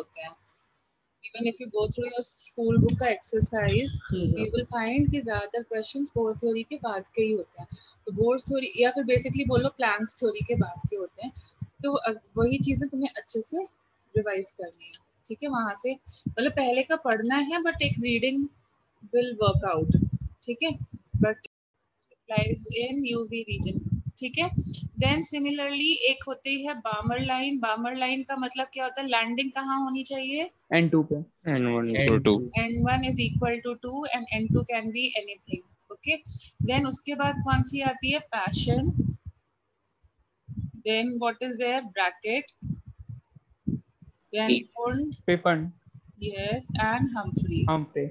होते हैं। Even if you go through your school book का exercise, you will find कि ज़्यादातर questions बोर थ्योरी के बाद के ही होते हैं। तो बोर थ्योरी या फिर बेसिकली बोलो प्लैंक्स थ्योरी के बाद के होते हैं। तो वही चीज़ें तुम्हें अच्छे से रिवाइज करनी है, ठीक है। वहाँ से मतलब पहले का पढ़ना है, बट एक रीडिंग विल वर्क आउट, ठीक है। But lies in UV region, ठीक है। देन सिमिलरली एक होती है बामर लाइन। बामर लाइन का मतलब क्या होता है? लैंडिंग कहाँ होनी चाहिए? N2 पे। N1 N1 is equal to 2 and N2 can be anything, okay. Then उसके बाद कौन सी आती है? Passion. Then what is there? Bracket. Then Fund. Fund. Yes, and Humphrey. Humphrey.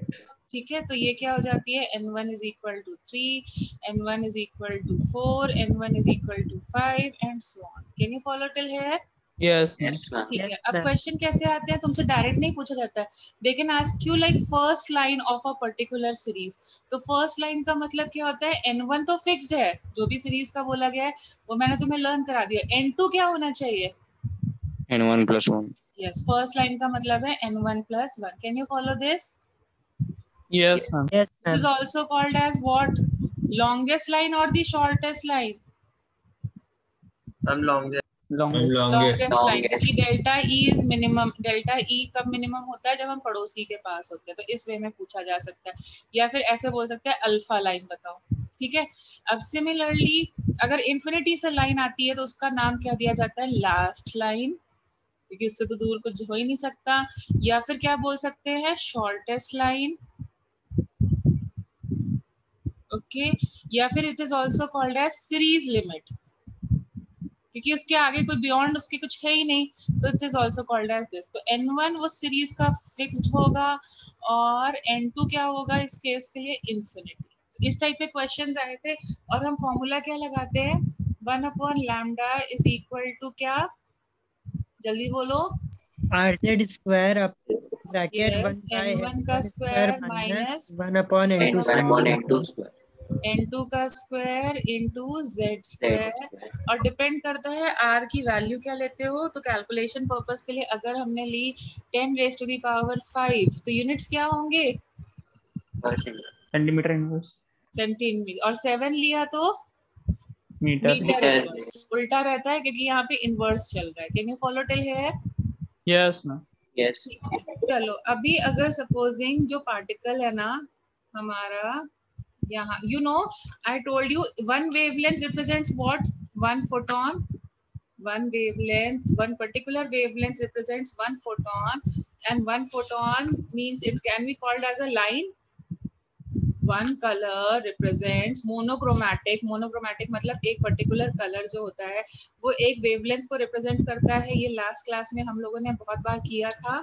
ठीक है, तो ये क्या हो जाती है? N1 is equal to 3, N1 is equal to 4, N1 is equal to 5 and so on. Can you follow till here? Yes. ठीक है। अब क्वेश्चन कैसे आते हैं? तुमसे डायरेक्ट नहीं पूछा जाता है, दे can ask you like first line of a particular series. तो फर्स्ट लाइन का मतलब क्या होता है? N1 तो फिक्स्ड है, जो भी सीरीज का बोला गया है वो मैंने तुम्हें लर्न करा दिया। N2 क्या होना चाहिए? N1 plus 1. Yes, first line का मतलब है N1 plus 1. Can you follow this? Yes, ma'am. This is also called as what? Longest line or the shortest line? Longest line, क्योंकि delta E is minimum. Delta E कब minimum होता है? जब हम पड़ोसी के पास होते हैं। तो इस वे में पूछा जा सकता है, या फिर ऐसे बोल सकते हैं अल्फा लाइन बताओ, ठीक है। अब सिमिलरली अगर इन्फिनिटी से लाइन आती है तो उसका नाम क्या दिया जाता है? लास्ट लाइन, क्योंकि उससे तो दूर कुछ हो ही नहीं सकता। या फिर क्या बोल सकते हैं? Shortest line, okay. या फिर it is also called as series limit, क्योंकि उसके आगे कोई बियॉन्ड उसके कुछ है ही नहीं, तो it is also called as this. तो N1 वो सीरीज का फिक्स्ड होगा और N2 क्या होगा इस केस के लिए? इन्फिनिटी। इस टाइप के क्वेश्चंस आए थे और हम फॉर्मूला क्या लगाते हैं? 1/लैम्डा इज इक्वल टू क्या? जल्दी बोलो। RZ square up bracket Yes, N1 का square minus 1/N2 square N2 का स्क्वायर इंटू Z स्क्वायर। और डिपेंड करता है R की वैल्यू क्या लेते हो। तो कैलकुलेशन पर्पस के लिए अगर हमने ली 10⁵ तो यूनिट्स क्या होंगे? Centimetre inverse. सेंटीमीटर। और 7 लिया तो मीटर इनवर्स। उल्टा रहता है क्योंकि यहाँ पे इनवर्स चल रहा है। Can you follow till here? Yes ma'am. Yes. चलो, अभी अगर सपोजिंग जो पार्टिकल है ना हमारा यहाँ, you know, I told you one wavelength represents what? One photon. One wavelength, one particular wavelength represents one photon, and one photon means it can be called as a line. One color represents monochromatic. Monochromatic मतलब एक particular color जो होता है वो एक wavelength को represent करता है। ये last class में हम लोगों ने बहुत बार किया था।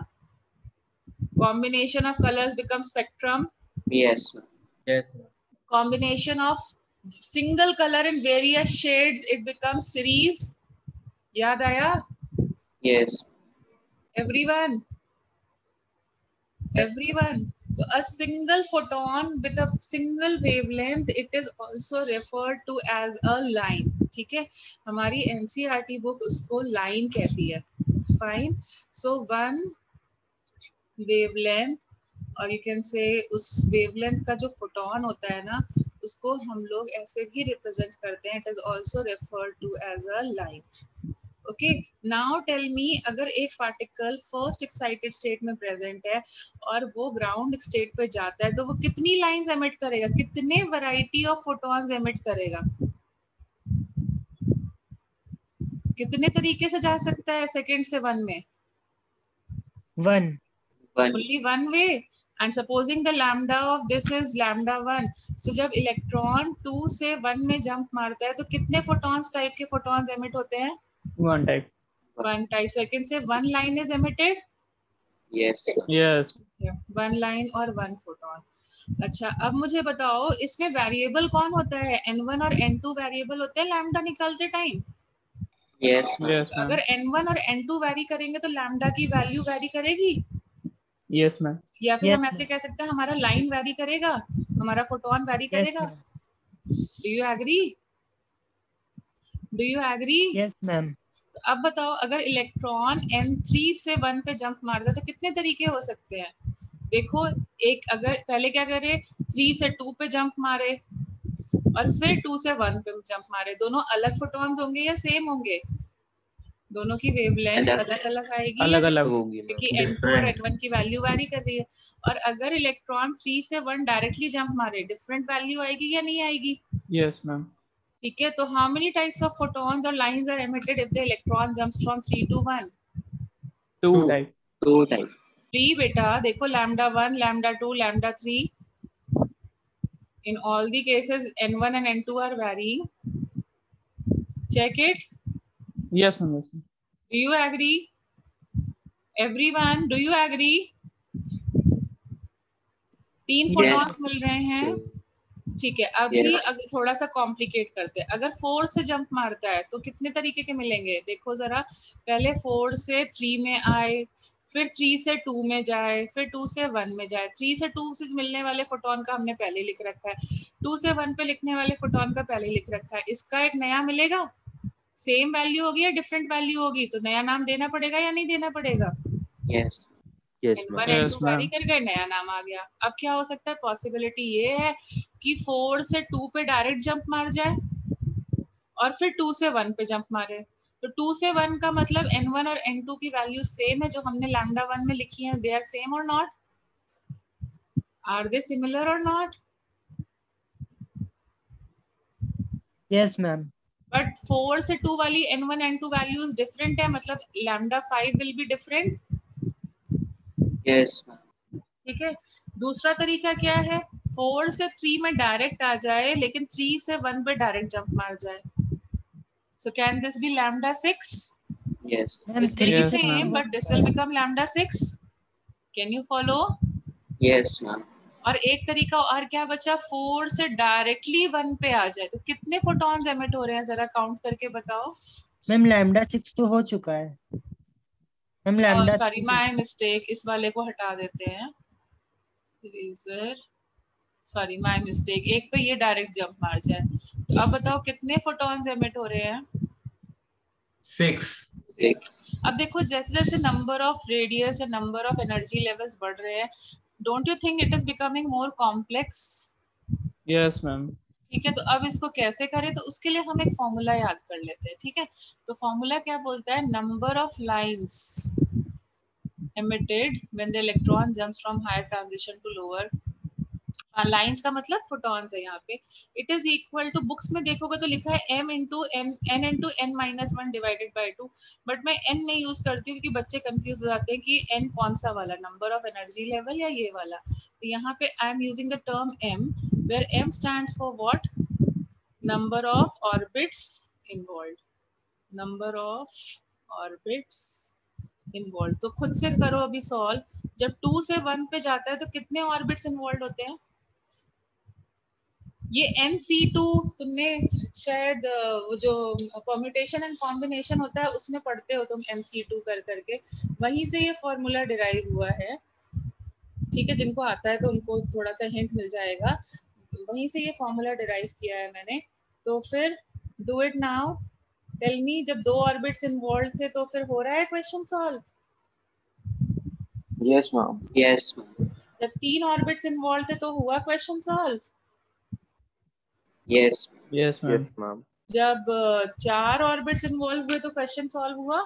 Combination of colors becomes spectrum. Yes. Yes. Combination of single color in various shades, it becomes series. याद आया? Yes. Everyone. So a single photon with a single wavelength, it is also referred to as a line. ठीक है, हमारी NCERT book उसको line कहती है। Fine. So one wavelength, और you can से उस वेवलेंथ का जो फोटोन होता है ना उसको हम लोग ऐसे भी रिप्रेजेंट करते हैं। It is also referred to as a line, okay. Now tell me, अगर एक पार्टिकल फर्स्ट एक्साइटेड स्टेट में प्रेजेंट है और वो ग्राउंड स्टेट पे जाता है तो वो कितनी लाइंस एमिट करेगा? कितने वैरायटी ऑफ फोटॉन्स एमिट करेगा? कितने तरीके से जा सकता है सेकंड से 1 में? 1 only one way. And supposing the lambda of this is lambda 1, so जब इलेक्ट्रॉन 2 से 1 में जंप मारता है तो कितने फोटॉन्स टाइप के फोटॉन्स एमिट होते हैं? One type. One type. So I can say one line is emitted. Yes. Yes. One line और one photon. अच्छा, अब मुझे बताओ इसमें वेरिएबल कौन होता है? N1 और N2 वेरिएबल होते हैं लैम्डा निकालते टाइम। Yes. Yes ma'am. अगर N1 और N2 वेरी करेंगे तो लैम्डा की वैल्यू वेरी करेगी। Yes ma'am. या फिर Yes, हम ऐसे कह सकते हैं हमारा लाइन वेरी करेगा, हमारा फोटोन वेरी करेगा। Do you agree? Yes ma'am. तो अब बताओ अगर इलेक्ट्रॉन n3 से 1 पे जंप मारता है तो कितने तरीके हो सकते हैं? देखो, एक अगर पहले क्या करे, 3 से 2 पे जंप मारे और फिर 2 से 1 पे जंप मारे, दोनों अलग फोटॉन्स होंगे या सेम होंगे? दोनों की वेवलेंथ अलग अलग अलग आएगी या अलग अलग होगी क्योंकि मैम, n2 और डिफरेंट। n1 की वैल्यू वैरी कर रही है। और अगर इलेक्ट्रॉन 3 से 1 डायरेक्टली जंप मारे, डिफरेंट वैल्यू आएगी या नहीं आएगी? Yes ma'am. ठीक है, तो how many types of photons और lines are emitted if the electron jumps from 3 to 1? 2 2 type. 2 type. 3 बेटा, देखो λ1, λ2, λ3. In all the cases, n1 and n2 are varying. Check it. Yes ma'am, yes ma'am. Do you agree? Everyone, do you agree? 3 Yes. Photons मिल रहे हैं। ठीक है, अभी Yes. अगर थोड़ा सा कॉम्प्लिकेट करते हैं, अगर 4 से जंप मारता है तो कितने तरीके के मिलेंगे? देखो जरा, पहले 4 से 3 में आए, फिर 3 से 2 में जाए, फिर 2 से 1 में जाए। 3 से 2 से मिलने वाले फोटॉन का हमने पहले लिख रखा है, 2 से 1 पे लिखने वाले फोटॉन का पहले लिख रखा है। इसका एक नया मिलेगा, सेम वैल्यू होगी या डिफरेंट वैल्यू होगी? तो नया नाम देना पड़ेगा या नहीं देना पड़ेगा? Yes. Yes n1 ma'am. n2 yes vary ma'am. कर गए, नया नाम आ गया। अब क्या हो सकता है? पॉसिबिलिटी ये है कि 4 से 2 पे डायरेक्ट जंप मार जाए और फिर 2 से 1 पे जंप मारे। तो 2 से 1 का मतलब n1 और n2 की वैल्यू सेम है जो हमने λ1 में लिखी है। दे आर सेम और नॉट? आर दे सिमिलर और नॉट? Yes, ma'am. बट 4 से 2 वाली n1 n2 वैल्यूज डिफरेंट है, मतलब λ5 विल बी डिफरेंट। Yes. ठीक है, दूसरा तरीका क्या है? 4 से 3 में डायरेक्ट आ जाए लेकिन 3 से 1 पे डायरेक्ट जंप मार जाए। So can this be λ6? Yes. Ma'am, This will be Yes, same, ma'am. but this will become λ6. Can you follow? Yes, ma'am. और एक तरीका और क्या बचा? 4 से डायरेक्टली 1 पे आ जाए तो कितने फोटॉन्स एमिट हो रहे हैं? जरा काउंट करके बताओ। मैम λ6 तो हो चुका है। Ma'am lambda sorry, my mistake, इस वाले को हटा देते हैं। Eraser, sorry my mistake. एक पे ये डायरेक्ट जंप मार जाए तो अब बताओ कितने फोटॉन्स एमिट हो रहे हैं? 6। 6. अब देखो, जैसे जैसे number of radius and number of energy levels बढ़ रहे हैं, don't you think it is becoming more complex? Yes ma'am. ठीक है, तो अब इसको कैसे करें? तो उसके लिए हम एक फॉर्मूला याद कर लेते हैं। ठीक है, तो फॉर्मूला क्या बोलता है? Number of lines emitted when the electron jumps from higher transition to lower, lines का मतलब फोटॉन्स है यहाँ पे। It is equal to, books में देखोगे तो लिखा है m into n minus 1 divided by 2, but मैं n नहीं यूज करती हूँ क्योंकि बच्चे कंफ्यूज हो जाते हैं कि n कौन सा वाला, नंबर ऑफ एनर्जी लेवल या ये वाला। तो यहाँ पे I am using the term m, where m stands for what? Number of orbits involve, number of orbits involve. तो खुद से करो अभी सॉल्व। जब 2 से 1 पे जाता है तो कितने ऑर्बिट्स इन्वॉल्व होते हैं? ये NC2 तुमने शायद वो जो परम्यूटेशन एंड कॉम्बिनेशन होता है उसमें पढ़ते हो तुम, NC2 कर करके, वहीं से ये फॉर्मूला डिराइव हुआ है। ठीक है, जिनको आता है तो उनको थोड़ा सा हिंट मिल जाएगा, वहीं से ये फॉर्मूला डिराइव किया है मैंने। तो फिर do it now, tell me, जब 2 ऑर्बिट्स इन्वॉल्व थे तो फिर हो रहा है question solve? Yes, ma'am. Yes, ma'am. जब 3 ऑर्बिट्स इन्वॉल्व थे तो हुआ question solve? Yes. Yes ma'am. Yes ma'am. जब 4 ऑर्बिट्स इन्वॉल्व हुए तो क्वेश्चन सॉल्व हुआ?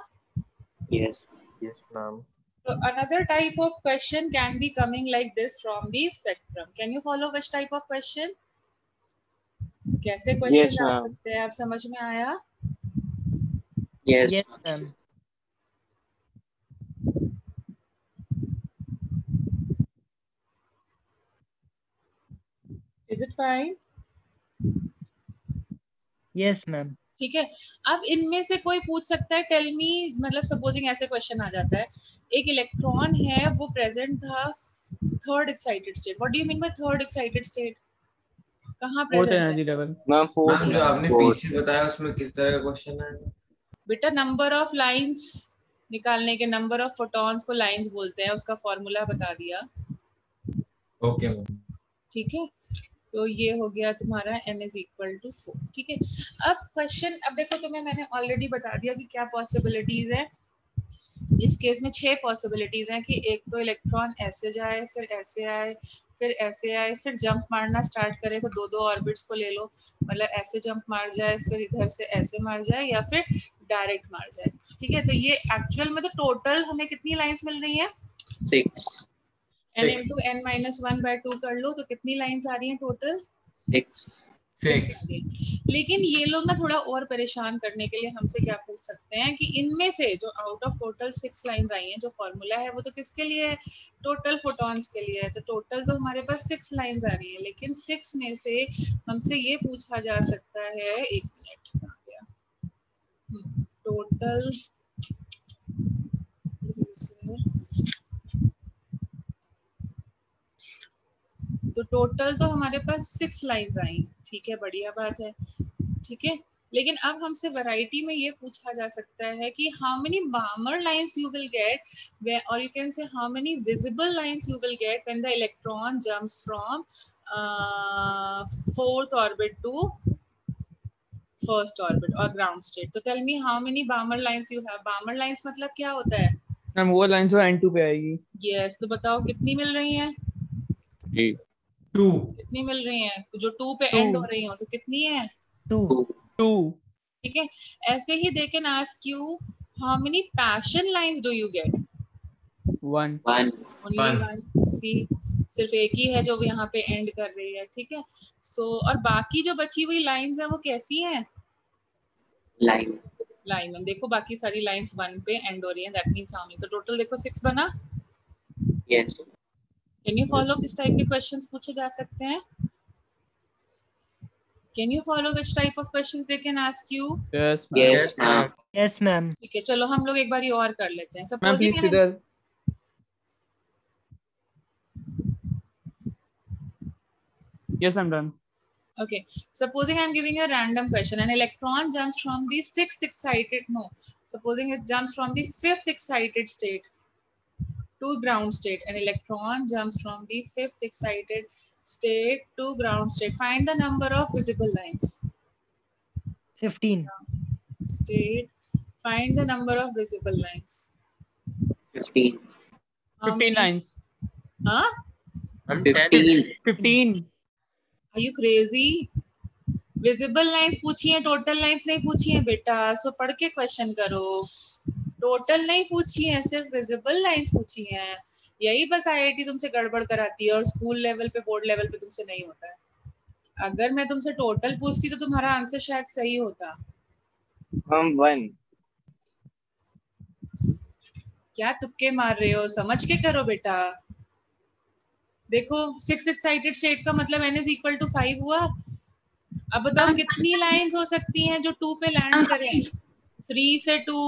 Yes. Yes ma'am. So another type of question can be coming like this from the spectrum. Can you follow which type of question? कैसे question Yes, आ ma'am. सकते हैं? आप समझ में आया? Yes. yes ma'am. Is it fine? yes ma'am. ठीक है, अब इनमें से कोई पूछ सकता है, टेल मी, मतलब सपोजिंग ऐसे क्वेश्चन आ जाता है, एक इलेक्ट्रॉन है वो प्रेजेंट था third excited state. What do you mean by third excited state? कहाँ फोर्थ प्रेजेंट है? Energy level. Ma'am, 4. मैम जो आपने Fourth. पीछे बताया उसमें किस तरह का क्वेश्चन है? बेटा नंबर ऑफ लाइंस निकालने के, नंबर ऑफ फोटॉन्स को लाइंस बोलते हैं, उसका फॉर्मूला बता दिया। Okay ma'am. ठीक है, तो ये हो गया तुम्हारा n इज इक्वल टू 4। ठीक है, अब क्वेश्चन, अब देखो तुम्हें मैंने ऑलरेडी बता दिया कि क्या पॉसिबिलिटीज है। इस केस में 6 पॉसिबिलिटीज हैं कि एक तो इलेक्ट्रॉन ऐसे जाए, फिर ऐसे आए, फिर ऐसे आए, फिर जंप मारना स्टार्ट करे, तो दो दो ऑर्बिट्स को ले लो, मतलब ऐसे जंप मार जाए, फिर इधर से ऐसे मार जाए, या फिर डायरेक्ट मार जाए। ठीक है, तो ये एक्चुअल में तो टोटल हमें कितनी लाइंस मिल रही है? 6 n इंटू n माइनस 1/2 कर लो, तो कितनी लाइंस आ रही हैं टोटल? 6 6 आ रही हैं। लेकिन ये लोग ना थोड़ा और परेशान करने के लिए हमसे क्या पूछ सकते हैं कि इनमें से जो आउट ऑफ टोटल 6 लाइंस आई हैं, जो फॉर्मूला है वो तो किसके लिए है? टोटल फोटॉन्स के लिए है। तो टोटल तो हमारे पास 6 लाइंस आ रही हैं, लेकिन 6 में से हमसे ये पूछा जा सकता है, एक मिनट कहाँ गया, टोटल तो टोटल तो हमारे पास 6 लाइंस आई। ठीक है, बढ़िया बात है। ठीक है, लेकिन अब हमसे वैरायटी में ये पूछा जा सकता है कि how many Balmer lines you will get, और you can say how many visible lines you will get when the electron jumps from fourth orbit to first orbit और ग्राउंड स्टेट। तो tell me how many Balmer lines you have. Balmer lines मतलब क्या होता है? Ma'am वो line जो n2 पे आएगी। यस, तो बताओ कितनी मिल रही हैं? 2 कितनी मिल रही हैं? जो 2 पे 2 एंड हो रही हो, तो कितनी है? 2 2 ठीक है, ऐसे ही they can ask you how many Paschen lines do you get? 1 1 only One. One. See, सिर्फ एक ही है जो यहाँ पे एंड कर रही है। ठीक है, सो और बाकी जो बची हुई लाइंस है वो कैसी हैं? लाइन लाइन, देखो बाकी सारी लाइंस 1 पे एंड हो रही हैं, दैट मींस हाउ मेनी, तो टोटल देखो 6 बना। यस कैन यू फॉलो किस टाइप के क्वेश्चंस पूछे जा सकते हैं? Can you follow which type of questions they can ask you? Yes ma'am. Yes ma'am yes ma'am. ठीक है, चलो हम लोग एक बारी और कर लेते हैं। मैम प्लीज सपोजिंग किधर? Yes I am done. Okay, supposing I'm giving you a random question. An electron jumps from the supposing it jumps from the fifth excited state to ground state. An electron jumps from the fifth excited state to ground state. Find the number of visible lines. 15 State. Find the number of visible lines. 15 How 15 many? lines. Huh? 15 15 Are you crazy? Visible lines पूछी है, total lines नहीं पूछी है बेटा, सो पढ़ के question करो। Total नहीं पूछी है, सिर्फ विजिबल लाइंस पूछी है। यही बस आईआईटी तुमसे गड़बड़ कराती है, और स्कूल लेवल पे, बोर्ड लेवल पे तुमसे नहीं होता है। अगर मैं तुमसे टोटल पूछती तो तुम्हारा आंसर शायद सही होता। हम 1 क्या तुक्के मार रहे हो? समझ के करो बेटा। देखो 6 एक्साइटेड स्टेट का मतलब n इज इक्वल टू 5 हुआ। अब बताओ कितनी लाइंस हो सकती हैं जो 2 पे लैंड करें? 3 से 2,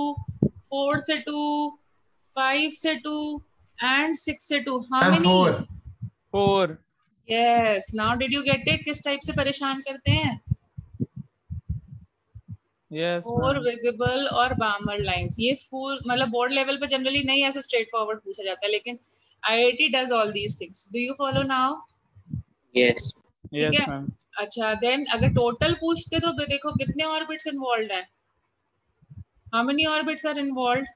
4 से 2, 5 से 2 एंड 6 से 2। How many? 4 yes, now did you get it? किस टाइप से परेशान करते हैं? Yes 4 ma'am. विजिबल और बार्मर लाइंस। ये स्कूल मतलब बोर्ड लेवल पे जनरली नहीं ऐसे स्ट्रेट फॉरवर्ड पूछा जाता है, लेकिन IIT does all these things. Do you follow now? Yes ठीक यस है, मैम। अच्छा देन अगर टोटल पूछते तो देखो कितने ऑर्बिट्स इन्वॉल्वड हैं? How many orbits are involved?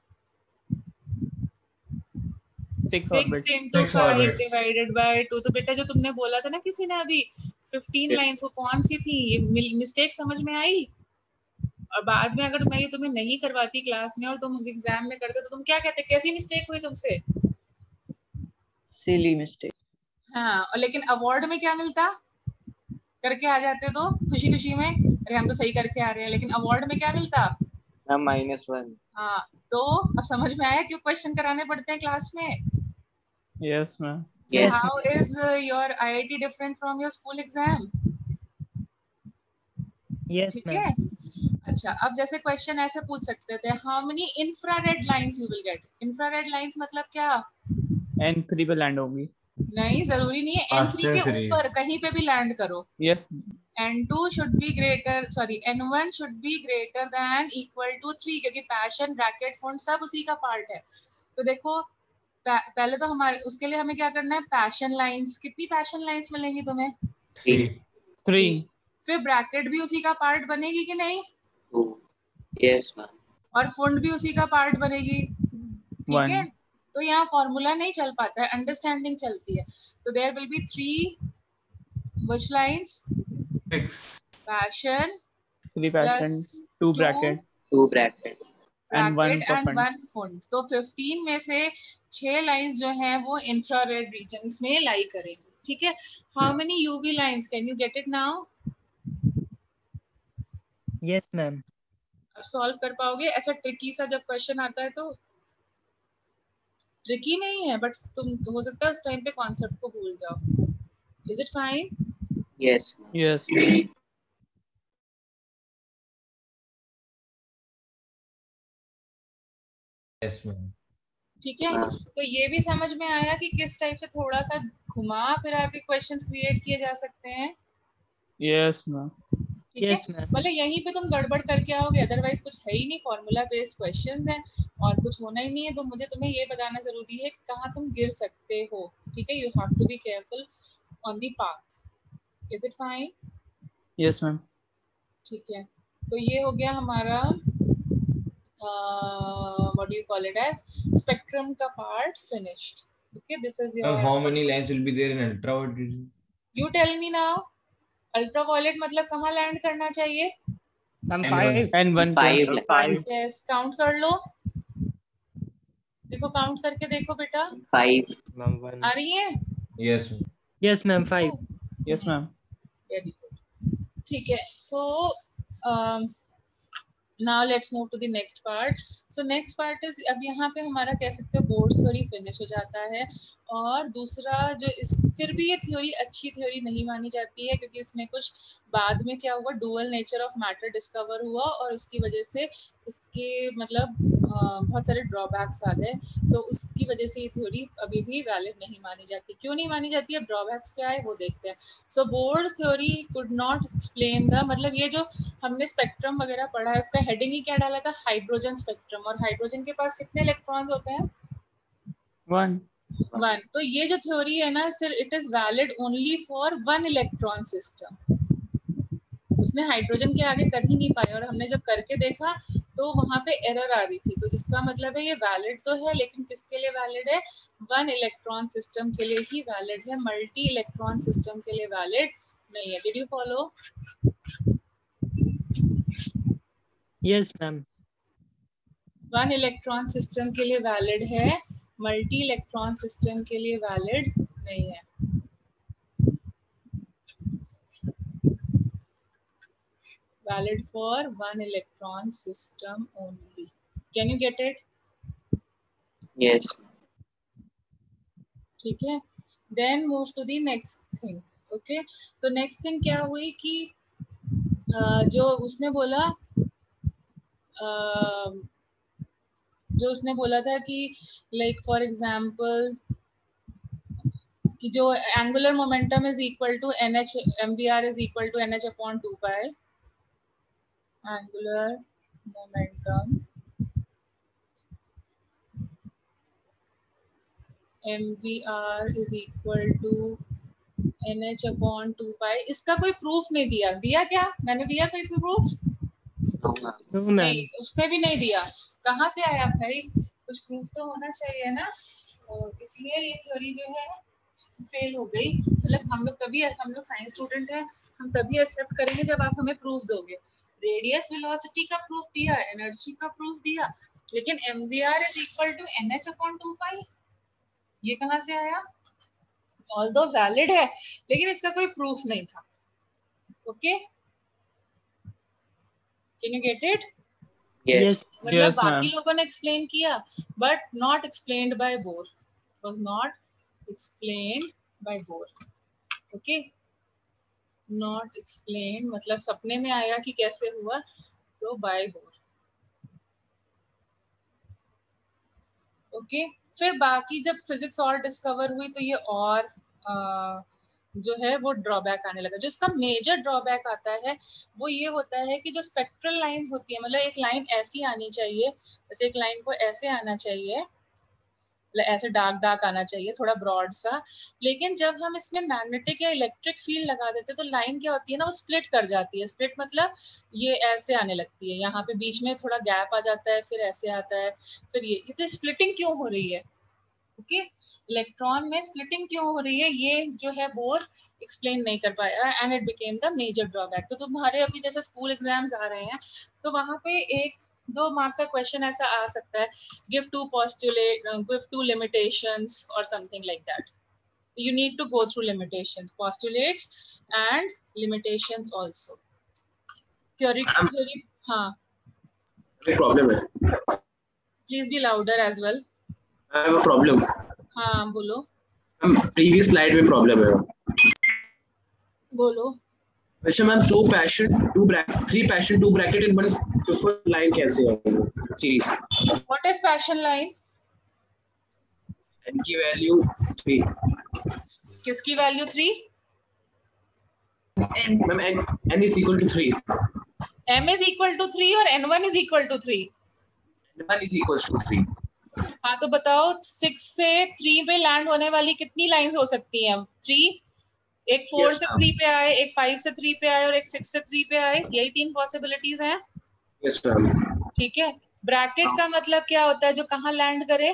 6 6 orbits. into 6 5 orbits. divided by 2। तो बेटा जो तुमने बोला था ना किसी ने अभी 15 लाइंस, वो कौन सी थी? ये मिस्टेक समझ में आई? और बाद में अगर मैं ये तुम्हें नहीं करवाती क्लास में और तुम एग्जाम में करते तो तुम क्या कहते? कैसी मिस्टेक हुई तुमसे? Silly mistake. हाँ, और लेकिन अवार्ड में क्या मिलता? करके आ जाते तो खुशी खुशी में, अरे हम तो सही करके आ रहे हैं, लेकिन अवार्ड में क्या मिलता? मैम -1। हाँ, तो अब समझ में आया क्यों क्वेश्चन कराने पड़ते हैं क्लास में? Yes ma'am. Yes How is your IIT different from your school exam? Yes ठीक मैम। है, अच्छा अब जैसे क्वेश्चन ऐसे पूछ सकते थे, how many infrared lines you will gate? Infrared lines मतलब क्या? n3 पे लैंड होगी। नहीं, जरूरी नहीं है n3 के Austin series. ऊपर कहीं पे भी लैंड करो। Yes n2 should be greater, sorry n1 should be greater than equal to 3, क्योंकि पैशन, ब्रैकेट, फॉन्ट सब उसी का पार्ट है। तो देखो पहले तो हमारे उसके लिए हमें क्या करना है? Passion lines. कितनी पैशन लाइंस मिलेंगी तुम्हें? 3 3 फिर ब्रैकेट भी उसी का पार्ट बनेगी कि नहीं, 2 yes ma'am और फुंड भी उसी का पार्ट बनेगी, ठीक है। 1 तो यहाँ फॉर्मूला नहीं चल पाता है, अंडरस्टैंडिंग चलती है। तो there will be 3 which lines 6 passion 3 plus passion 2 2 bracket 2 bracket and 1 bracket for and fund 1 फुंड। तो 15 में से 6 लाइंस जो हैं वो इंफ्रारेड रीजन्स में लाई करेंगे, ठीक है। How many UV lines, can you get it now? Yes ma'am. अब सॉल्व कर पाओगे? ऐसा ट्रिकी सा जब क्वेश्चन आता है तो ट्रिकी नहीं है, बट तुम हो सकता है उस टाइम पे कॉन्सेप्ट को भूल जाओ। Is it fine? yes ma'am yes ma'am yes ma'am. ठीक है। हाँ तो ये भी समझ में आया कि किस टाइप से थोड़ा सा घुमा फिर आपके क्वेश्चंस क्रिएट किए जा सकते हैं, yes ma'am ठीक है। Yes ma'am. मतलब यहीं पे तुम गड़बड़ करके आओगे, अदरवाइज कुछ है ही नहीं, फॉर्मूला बेस्ड क्वेश्चंस हैं और कुछ होना ही नहीं है। तो मुझे तुम्हें ये बताना जरूरी है कि कहाँ तुम गिर सकते हो, ठीक है। You have to be careful on the path. Is it fine? yes ma'am ठीक है। तो ये हो गया हमारा what do you call it as spectrum का part finished. Okay, this is your How many lines will be there in ultraviolet? you tell me now. Ultraviolet मतलब कहाँ लैंड करना चाहिए? Ma'am N1. 5 N1 पे 5 यस, काउंट कर लो, देखो count करके देखो बेटा, 5 आ रही है? Yes ma'am. Yes ma'am 5। yes ma'am very good, ठीक है। सो now let's move to the next part. So next part is, अब यहाँ पे हमारा कह सकते हो बोर्ड थ्योरी फिनिश हो जाता है। और दूसरा जो इस, फिर भी ये थ्योरी अच्छी थ्योरी नहीं मानी जाती है क्योंकि इसमें कुछ बाद में क्या हुआ, dual nature of matter discover हुआ और उसकी वजह से इसके मतलब बहुत सारे ड्रॉबैक्स आ गए। तो उसकी वजह से ये थ्योरी अभी भी वैलिड नहीं मानी जाती। क्यों नहीं मानी जाती है, ड्रॉबैक्स क्या है वो देखते हैं। So Bohr's theory could not explain the, मतलब ये जो हमने स्पेक्ट्रम वगैरह पढ़ा है उसका हेडिंग ही क्या डाला था, हाइड्रोजन स्पेक्ट्रम, और हाइड्रोजन के पास कितने इलेक्ट्रॉन्स होते हैं? 1 1। तो ये जो थ्योरी है ना सिर्फ it is valid only for 1 electron system. उसने हाइड्रोजन के आगे कर ही नहीं पाया और हमने जब करके देखा तो वहां पे एरर आ रही थी। तो इसका मतलब है ये वैलिड तो है लेकिन किसके लिए वैलिड है, 1 इलेक्ट्रॉन सिस्टम के लिए ही वैलिड है, मल्टी इलेक्ट्रॉन सिस्टम के लिए वैलिड नहीं है। Did you follow? Yes ma'am. 1 electron system के लिए वैलिड है, मल्टी इलेक्ट्रॉन सिस्टम के लिए वैलिड नहीं है। Valid for 1 electron system only. Can you get it? yes ठीक है। Then move to the next thing. Okay. तो next thing क्या हुई कि जो उसने बोला जो उसने बोला था कि like for example कि जो angular momentum is equal to NH, MVR is equal to NH upon 2 pi. Angular momentum MVR is equal to NH upon 2 pi। इसका कोई प्रूफ नहीं दिया, दिया क्या? मैंने दिया कोई proof? no ma'am no ma'am. नहीं, उसने भी नहीं दिया। कहाँ से आया भाई, कुछ प्रूफ तो होना चाहिए ना। और इसलिए ये थ्योरी जो है फेल हो गई। मतलब हम लोग तभी, हम लोग साइंस स्टूडेंट हैं, हम तभी एक्सेप्ट करेंगे जब आप हमें प्रूफ दोगे। रेडियस वेलोसिटी का प्रूफ दिया, एनर्जी का प्रूफ दिया, लेकिन MVR is equal to NH upon 2 pi, ये कहाँ से आया? ऑल्दो वैलिड है लेकिन इसका कोई प्रूफ नहीं था। Okay, can you get it? yes yes मतलब Yes, बाकी ma'am. लोगों ने एक्सप्लेन किया but not explained bye bore, was not explained bye bore. Okay, not explain मतलब सपने में आया कि कैसे हुआ, तो बाय बोर। ओके, फिर बाकी जब फिजिक्स और डिस्कवर हुई तो ये और जो है वो ड्रॉबैक आने लगा। जो इसका मेजर ड्रॉबैक आता है वो ये होता है कि जो स्पेक्ट्रल लाइंस होती है, मतलब एक लाइन ऐसी आनी चाहिए, जैसे एक लाइन को ऐसे आना चाहिए ऐसे डार्क डार्क आना चाहिए, थोड़ा ब्रॉड सा। लेकिन जब हम इसमें मैग्नेटिक या इलेक्ट्रिक फील्ड लगा देते हैं तो लाइन क्या होती है ना, वो स्प्लिट कर जाती है। स्प्लिट मतलब ये ऐसे आने लगती है, यहाँ पे बीच में थोड़ा गैप आ जाता है, फिर ऐसे आता है, फिर ये तो स्प्लिटिंग क्यों हो रही है? ओके, इलेक्ट्रॉन में स्प्लिटिंग क्यों हो रही है, ये जो है बोर एक्सप्लेन नहीं कर पाया, and it became the major drawback. तो तुम्हारे अभी जैसे स्कूल एग्जाम्स आ रहे हैं तो वहां पे 1-2 मार्क का क्वेश्चन ऐसा आ सकता है, give two postulate, give two limitations और something like that. You need to go through limitations, postulates and limitations also. Theory, हाँ, प्रॉब्लम है। please be louder as well. I have a problem. हाँ बोलो previous slide में problem है। बोलो। वैसे ma'am 2 passion 2 bracket 3 passion 2 bracket in 1 line कैसे है series? What is passion line? n की वैल्यू 3। किसकी value 3? Ma'am n is equal to 3। m is equal to 3 और n1 is equal to 3। n1 is equals to 3। हाँ तो बताओ 6 से 3 पे लैंड होने वाली कितनी लाइंस हो सकती हैं? 3, एक 4 Yes, से ma'am. 3 पे आए, एक 5 से 3 पे आए और एक 6 से 3 पे आए, यही 3 पॉसिबिलिटीज हैं। Yes ma'am. ठीक है, ब्रैकेट का मतलब क्या होता है? जो कहाँ लैंड करे?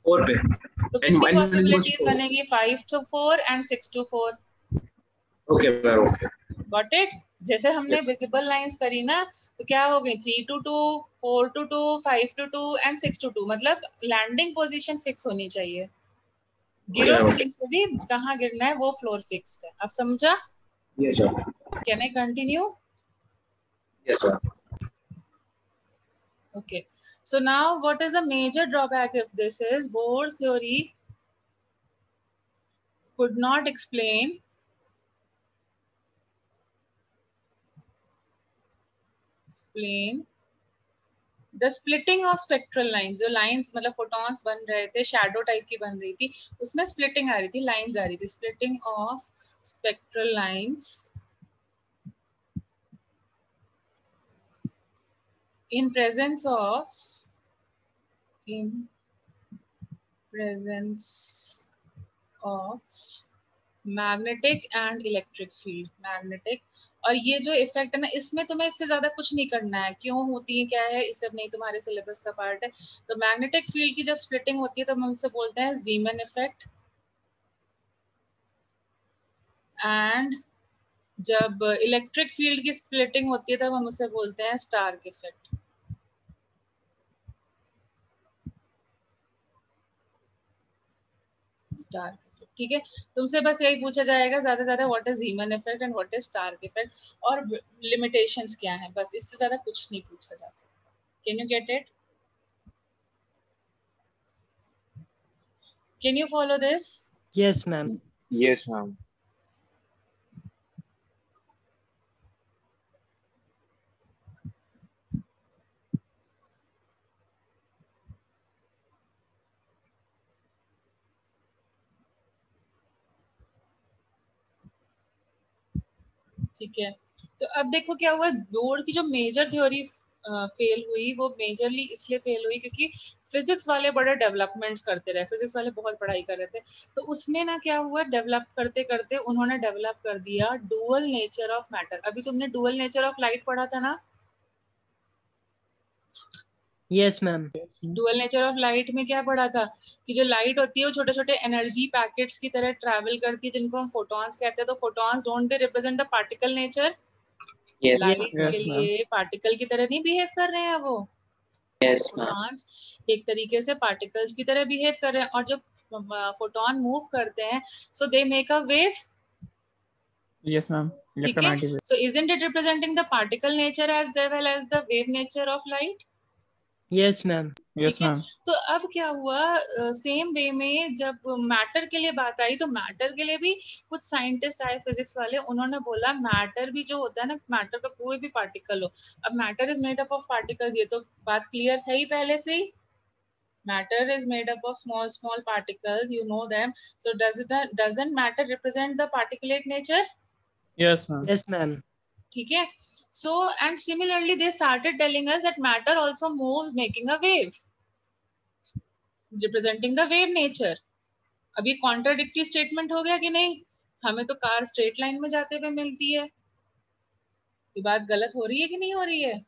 4 पे। तो कितनी पॉसिबिलिटीज बनेगी? 5 to 4 and 6 to 4। Okay ma'am, okay. Got it? जैसे हमने विजिबल लाइंस करी ना, तो क्या हो गई? 3 to 2, 4 to 2, 5 to 2 and 6 to 2। मतलब लैंडिंग पोजीशन फिक्स होनी चाहिए, गिरो कहीं से भी, कहाँ गिरना है वो फ्लोर फिक्स है। अब समझा? Yes ma'am. Can I continue? Yes ma'am. Okay, so now what is the major drawback of this is Bohr's theory could not explain the splitting of spectral lines। जो lines मतलब photons बन रहे थे, shadow type की बन रही थी, उसमें splitting आ रही थी, lines आ रही थी, splitting of spectral lines in presence of magnetic and electric field. Magnetic, और ये जो इफेक्ट है ना, इसमें तुम्हें इससे ज्यादा कुछ नहीं करना है, क्यों होती है क्या है इस सब नहीं, तुम्हारे सिलेबस का पार्ट है। तो मैग्नेटिक फील्ड की जब स्प्लिटिंग होती है तो हम उसे बोलते हैं जीमन इफेक्ट, एंड जब इलेक्ट्रिक फील्ड की स्प्लिटिंग होती है तब हम उसे बोलते हैं स्टार्क इफेक्ट। स्टार्क, ठीक है। तुमसे बस यही पूछा जाएगा ज्यादा से ज्यादा, what is Zeeman effect and what is Stark effect, और लिमिटेशंस क्या है, बस इससे ज्यादा कुछ नहीं पूछा जा सकता। Can you get it? Can you follow this? Yes, ma'am. Yes, ma'am. ठीक है, तो अब देखो क्या हुआ, बोर्ड की जो मेजर थ्योरी फेल हुई, वो मेजरली इसलिए फेल हुई क्योंकि फिजिक्स वाले बड़े डेवलपमेंट्स करते रहे, फिजिक्स वाले बहुत पढ़ाई कर रहे थे। तो उसमें ना क्या हुआ, डेवलप करते करते उन्होंने डेवलप कर दिया डुअल नेचर ऑफ मैटर। अभी तुमने डुअल नेचर ऑफ लाइट पढ़ा था ना? Yes, ma'am. Dual nature of light में क्या पढ़ा था कि जो लाइट होती है वो छोटे छोटे एनर्जी पैकेट्स की तरह ट्रैवल करती है, जिनको हम फोटॉन्स कहते हैं। तो photons don't they represent the particle nature? Yes, light ma'am. के लिए पार्टिकल की तरह नहीं बिहेव कर रहे हैं वो, Yes, ma'am. फोटॉन्स एक तरीके से पार्टिकल्स की तरह बिहेव कर रहे हैं। और जब फोटॉन मूव करते हैं so they make a wave. Yes, ma'am. ठीक है, Electromagnetic wave. So isn't it representing the particle nature as well as the wave nature of light? Yes, ma'am. Yes, ठीक है, ma'am. तो अब क्या हुआ, सेम वे में जब मैटर के लिए बात आई तो मैटर के लिए भी कुछ साइंटिस्ट आए फिजिक्स वाले, उन्होंने बोला मैटर भी जो होता है ना, मैटर का कोई भी पार्टिकल हो, अब matter is made up of particles, ये तो बात क्लियर है ही पहले से ही। Matter is made up of small small particles, you know them. So doesn't matter represent the particulate nature? Yes, ma'am. Yes, ma'am. ठीक है, so and similarly they started telling us that matter also moves making a wave. Representing the wave nature. अब ये contradictory statement हो गया कि नहीं? हमें तो कार स्ट्रेट लाइन में जाते हुए मिलती है। ये बात गलत हो रही है कि नहीं हो रही है?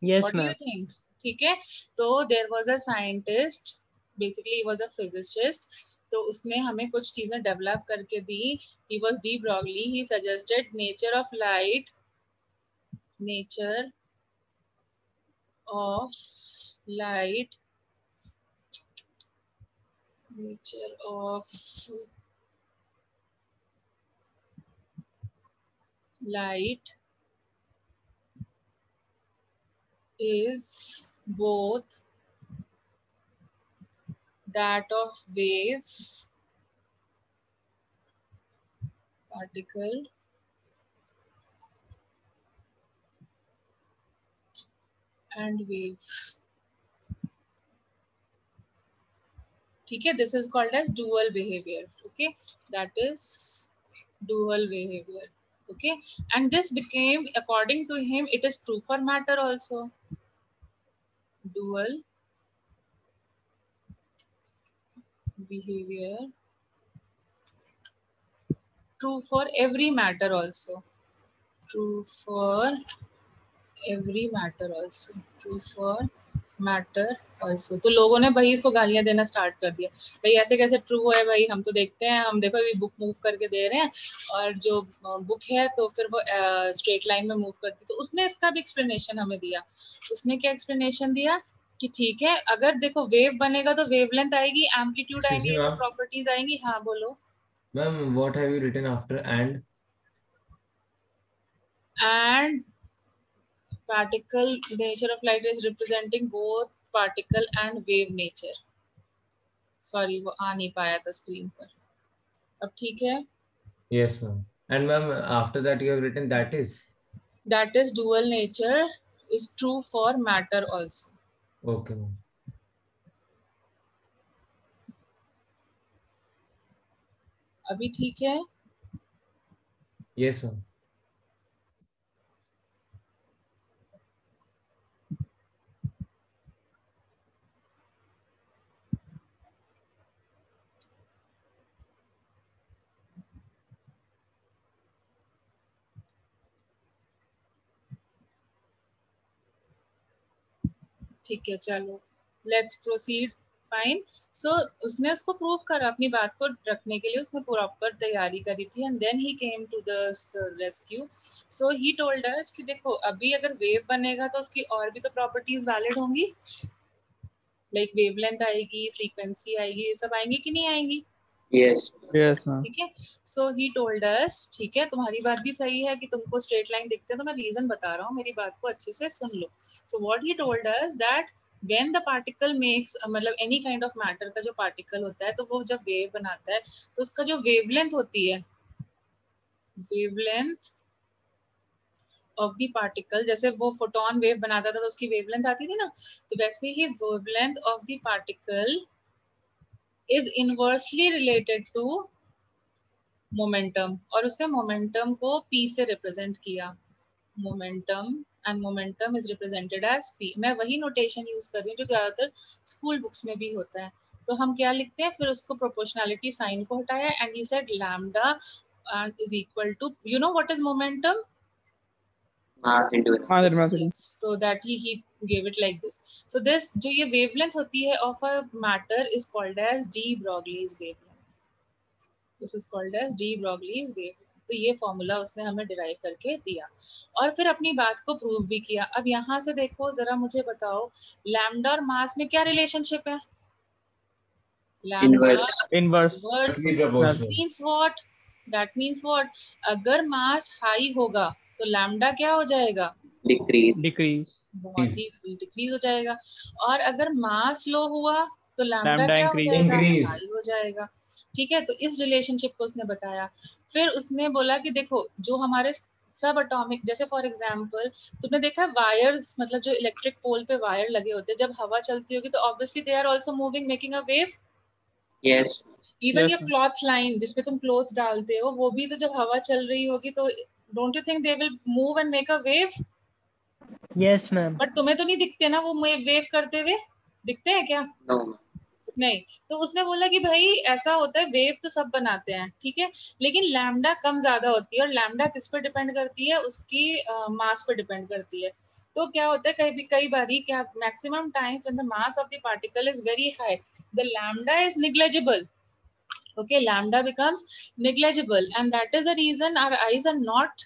Yes, What do you ma'am. think? ठीक है, तो there was a scientist, basically he was a physicist, तो उसने हमें कुछ चीजें डेवलप करके दी। He was de Broglie. He suggested nature of light, nature of light, nature of light is both that of wave, particle, and wave. ठीक है, this is called as dual behavior. Okay, that is dual behavior. Okay, and this became, according to him, it is true for matter also. Dual behavior, true for every matter also. True for every matter also. True for matter also. तो लोगों ने भाई इसको गालियां देना start कर दिया, भाई ऐसे कैसे ट्रू है भाई, हम तो देखते हैं, हम देखो अभी बुक मूव करके दे रहे हैं और जो बुक है तो फिर वो स्ट्रेट लाइन में मूव करती। तो उसने इसका भी एक्सप्लेनेशन हमें दिया। उसने क्या एक्सप्लेनेशन दिया कि ठीक है, अगर देखो वेव बनेगा तो वेवलेंथ आएगी, एम्पलीट्यूड Excuse आएंगी, me, ये सब ma'am. प्रॉपर्टीज आएंगी। हाँ बोलो। Ma'am, what have you written after and? And particle nature of light is representing both particle and wave nature. Sorry वो आ नहीं पाया था स्क्रीन पर। अब ठीक है। Yes, ma'am. And ma'am, after that you have written that is. That is dual nature is true for matter also. Okay, ma'am. अभी ठीक है। Yes, ma'am. ठीक है चलो, लेट्स प्रोसीड। फाइन। सो उसने उसको प्रूव करा, अपनी बात को रखने के लिए उसने प्रॉपर तैयारी करी थी, and then he came to the rescue. So he told us कि देखो अभी अगर वेव बनेगा तो उसकी और भी तो प्रॉपर्टीज वैलिड होंगी, लाइक वेवलेंथ आएगी, फ्रीक्वेंसी आएगी, ये सब आएंगी कि नहीं आएंगी? Yes. Yes, ma'am. ठीक है। सो ही टोल्ड अस, ठीक है तुम्हारी बात भी सही है कि तुमको स्ट्रेट लाइन दिखते हैं, तो मैं रीजन बता रहा हूँ, मेरी बात को अच्छे से सुन लो। So what he told us that when the particle makes, मतलब एनी काइंड ऑफ मैटर का जो पार्टिकल होता है, तो वो जब वेव बनाता है तो उसका जो वेवलेंथ होती है, वेवलेंथ ऑफ द पार्टिकल, जैसे वो फोटोन वेव बनाता था तो उसकी वेवलेंथ आती थी ना, तो वैसे ही wavelength of the particle is inversely related to momentum, और उसने मोमेंटम को p से रिप्रेजेंट किया, momentum, and momentum is represented as p। मैं वही नोटेशन यूज कर रही हूँ जो ज्यादातर स्कूल बुक्स में भी होता है। तो हम क्या लिखते हैं, फिर उसको प्रोपोर्शनैलिटी साइन को हटाया, and he said lambda and is equal to, you know what is momentum? Mass into it. Mother, mother. Yes, so that he gave it like this. So this जो ये wavelength होती है of a matter is called as de Broglie's wavelength. This is called as de Broglie's wavelength. तो ये formula उसने हमें derive करके दिया और फिर अपनी बात को प्रूव भी किया। अब यहाँ से देखो जरा, मुझे बताओ लैम्डा और मास में क्या रिलेशनशिप है? Lambda Inverse. Inverse. Inversely proportional. means what? That means what? अगर मास हाई होगा तो लैम्डा क्या हो जाएगा? Decrease. Decrease. बहुत ही डिक्रीज हो जाएगा। और अगर मास लो हुआ तो लैम्डा Lambda क्या increase. हो जाएगा? Increase. हाई हो जाएगा। ठीक है, तो इस रिलेशनशिप को उसने बताया। फिर उसने बोला कि देखो जो हमारे सब एटॉमिक, जैसे फॉर एग्जांपल तुमने देखा वायर्स, मतलब जो इलेक्ट्रिक पोल पे वायर लगे होते हैं, जब हवा चलती होगी तो obviously they are also moving, making a wave. Yes. Even Yes, your ma'am. Cloth line जिसपे तुम क्लोथ्स डालते हो, वो भी तो जब हवा चल रही होगी तो don't you think they will move and make a wave? Yes, ma'am. But तुम्हें तो नहीं दिखते ना वो वेव करते हुए। दिखते हैं क्या? No. नहीं। तो उसने बोला कि भाई ऐसा होता है, वेव तो सब बनाते हैं, ठीक है, लेकिन लैम्डा कम ज्यादा होती है, और लैम्डा किस पे डिपेंड करती है? उसकी मास पे डिपेंड करती है। तो क्या होता है कई बारी क्या, maximum times when the mass of the particle is very high, the lambda is negligible. Okay, lambda becomes negligible, and that is the reason our eyes are not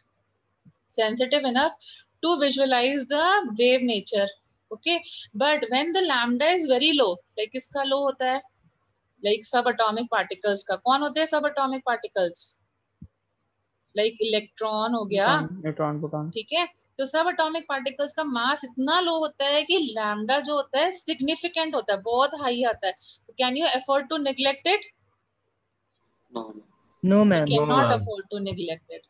sensitive enough to visualize the wave nature. Okay, but when the lambda is very low, like किसका low होता है? Like subatomic particles का. कौन होते हैं subatomic particles? Like electron हो गया, neutron, proton. ठीक है. तो सब एटॉमिक पार्टिकल्स का मास इतना लो होता है कि लैम्डा जो होता है सिग्निफिकेंट होता है, बहुत हाई आता है. तो can you afford to neglect it? No. No, ma'am. No, cannot ma'am. afford to neglect it.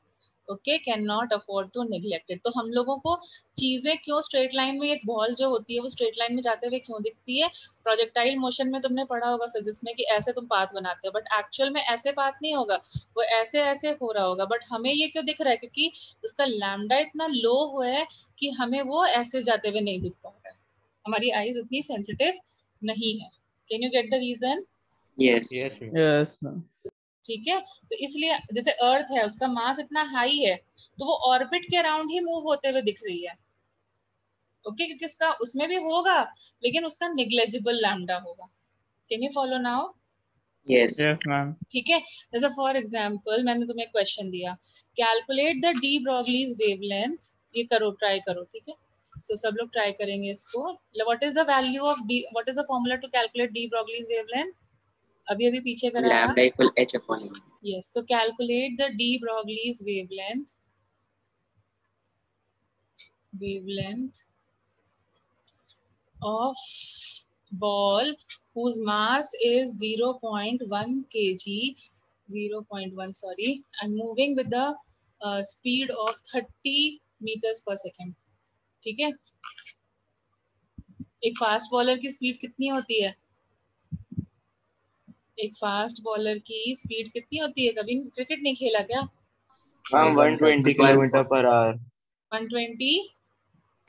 Okay, cannot afford to neglect it. तो हम लोगों को चीजें क्यों स्ट्रेट लाइन में, एक बॉल जो होती है वो स्ट्रेट लाइन में जाते हुए क्यों दिखती है? प्रोजेक्टाइल मोशन में तुमने पढ़ा होगा फिजिक्स में कि ऐसे तुम पाथ बनाते हो, बट एक्चुअल में ऐसे पाथ नहीं होगा, वो ऐसे ऐसे हो रहा होगा. बट हमें ये क्यों दिख रहा है? क्योंकि उसका लैम्डा इतना लो हुआ है कि हमें वो ऐसे जाते हुए नहीं दिख पा रहा है. हमारी आईज उतनी सेंसिटिव नहीं है. Can you get the reason? Yes. Yes, ma'am. Yes ma'am. ठीक है. तो इसलिए जैसे अर्थ है, उसका मास इतना हाई है, तो वो ऑर्बिट के अराउंड ही मूव होते हुए दिख रही है. ओके, क्योंकि उसका उसमें भी होगा, लेकिन उसका नेग्लिजिबल लैम्डा होगा. Can you follow now? Yes. Yes ma'am. ठीक है. जैसे फॉर एग्जांपल मैंने तुम्हें क्वेश्चन दिया, calculate the de Broglie's wavelength. ये करो, ट्राई करो, ठीक है. सो सब लोग ट्राई करेंगे इसको. What is the value of d, what is the formula to calculate de Broglie's wavelength? अभी पीछे कराया. Lambda equal h upon m. Yes, so calculate the de Broglie's wavelength of ball whose mass is 0.1 kg, 0.1 sorry, and moving with the speed of 30 meters per second. ठीक है. एक fast bowler की speed कितनी होती है? एक fast bowler की speed कितनी होती है? कभी क्रिकेट नहीं खेला क्या? हाँ 120 kilometre per hour. 120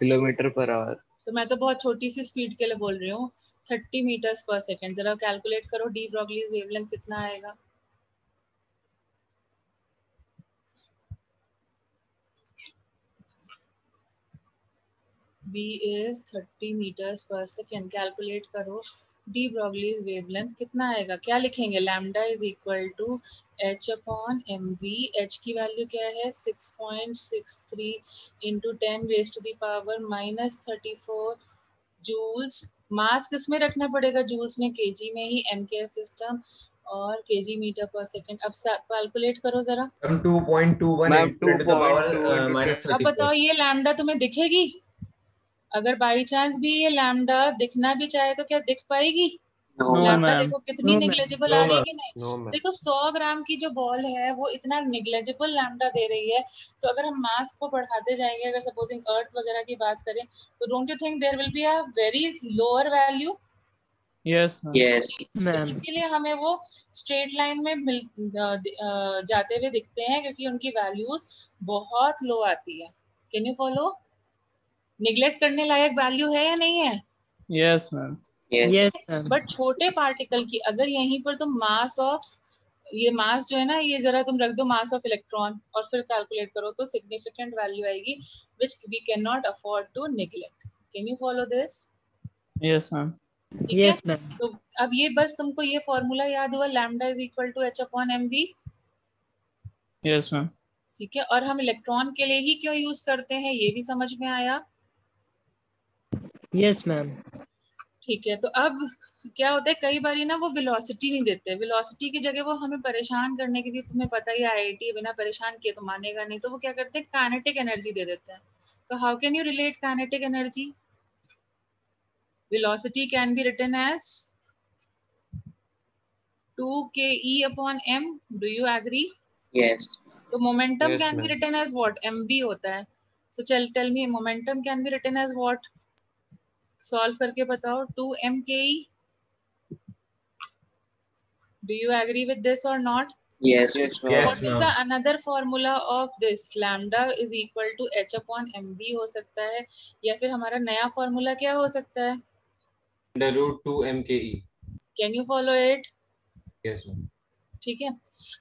kilometre per hour. तो मैं तो बहुत छोटी सी स्पीड के लिए बोल रही हूँ, 30 मीटर्स पर सेकंड. जरा कैलकुलेट करो डी ब्रॉगलीज वेवलेंथ कितना आएगा. v is 30 metres per second. Calculate करो डी ब्रॉगलीज वेवलेंथ कितना आएगा. क्या लिखेंगे? Lambda is equal to h upon mv. h की वैल्यू क्या है? 6.63 into 10 raise to the power -34 joules. Mass किस में रखना पड़ेगा? जूल्स में, केजी में ही, एम के सिस्टम और केजी मीटर पर सेकंड. अब कैलकुलेट करो जरा. 2.21 10 to the power minus अब 34. बताओ ये लैम्डा तुम्हें दिखेगी? अगर बाई चांस भी ये लैम्डा दिखना भी चाहे तो क्या दिख पाएगी? No. Lambda ma'am. देखो कितनी No, ma'am. नेग्लिजिबल No, आ रही है ma'am. कि नहीं? No, ma'am. देखो 100 ग्राम की जो बॉल है वो इतना नेग्लिजिबल लैम्डा दे रही है. तो अगर हम मास को बढ़ाते जाएंगे, अगर सपोजिंग अर्थ वगैरह की बात करें, तो don't you think there will be a very lower value? Yes ma'am. Yes. Ma'am. इसीलिए हमें वो स्ट्रेट लाइन में जाते हुए दिखते हैं, क्योंकि उनकी वैल्यूज बहुत लो आती है. Can you follow? निगलेक्ट करने लायक वैल्यू है या नहीं है? Yes ma'am. Yes. Yes, ma'am. But छोटे पार्टिकल की अगर यहीं पर तुम मास ऑफ, ये मास जो है ना, ये जरा तुम रख दो मास ऑफ इलेक्ट्रॉन और फिर कैलकुलेट करो, तो सिग्निफिकेंट वैल्यू आएगी which we can not afford to neglect. Can you follow this? Yes ma'am. ठीक है. Yes, ma'am. तो अब ये बस तुमको ये फॉर्मूला याद हुआ, lambda is equal to h upon mv. Yes ma'am. ठीक है. और हम इलेक्ट्रॉन के लिए ही क्यों यूज करते हैं ये भी समझ में आया? Yes, ma'am. ठीक है. तो अब क्या होता है, कई बार ना वो वेलोसिटी नहीं देते. वेलोसिटी की जगह वो हमें परेशान करने के लिए, तुम्हें पता ही आईआईटी बिना परेशान किए तो मानेगा नहीं, तो वो क्या करते हैं, काइनेटिक एनर्जी दे देते हैं. तो how can you relate kinetic energy? Velocity can be written as 2ke upon m. Do you agree? Yes. तो momentum Yes, can be ma'am. Written as what? mv होता है. So tell me momentum can be written as what? Solve करके बताओ. 2mke. Do you agree with this or not? Yes. Yes, Yes, What is ma'am. the another formula of this? Lambda is equal to h upon mv हो सकता है, या फिर हमारा नया formula क्या हो सकता है? √2 MKE. Can you follow it? Yes, ma'am. ठीक है.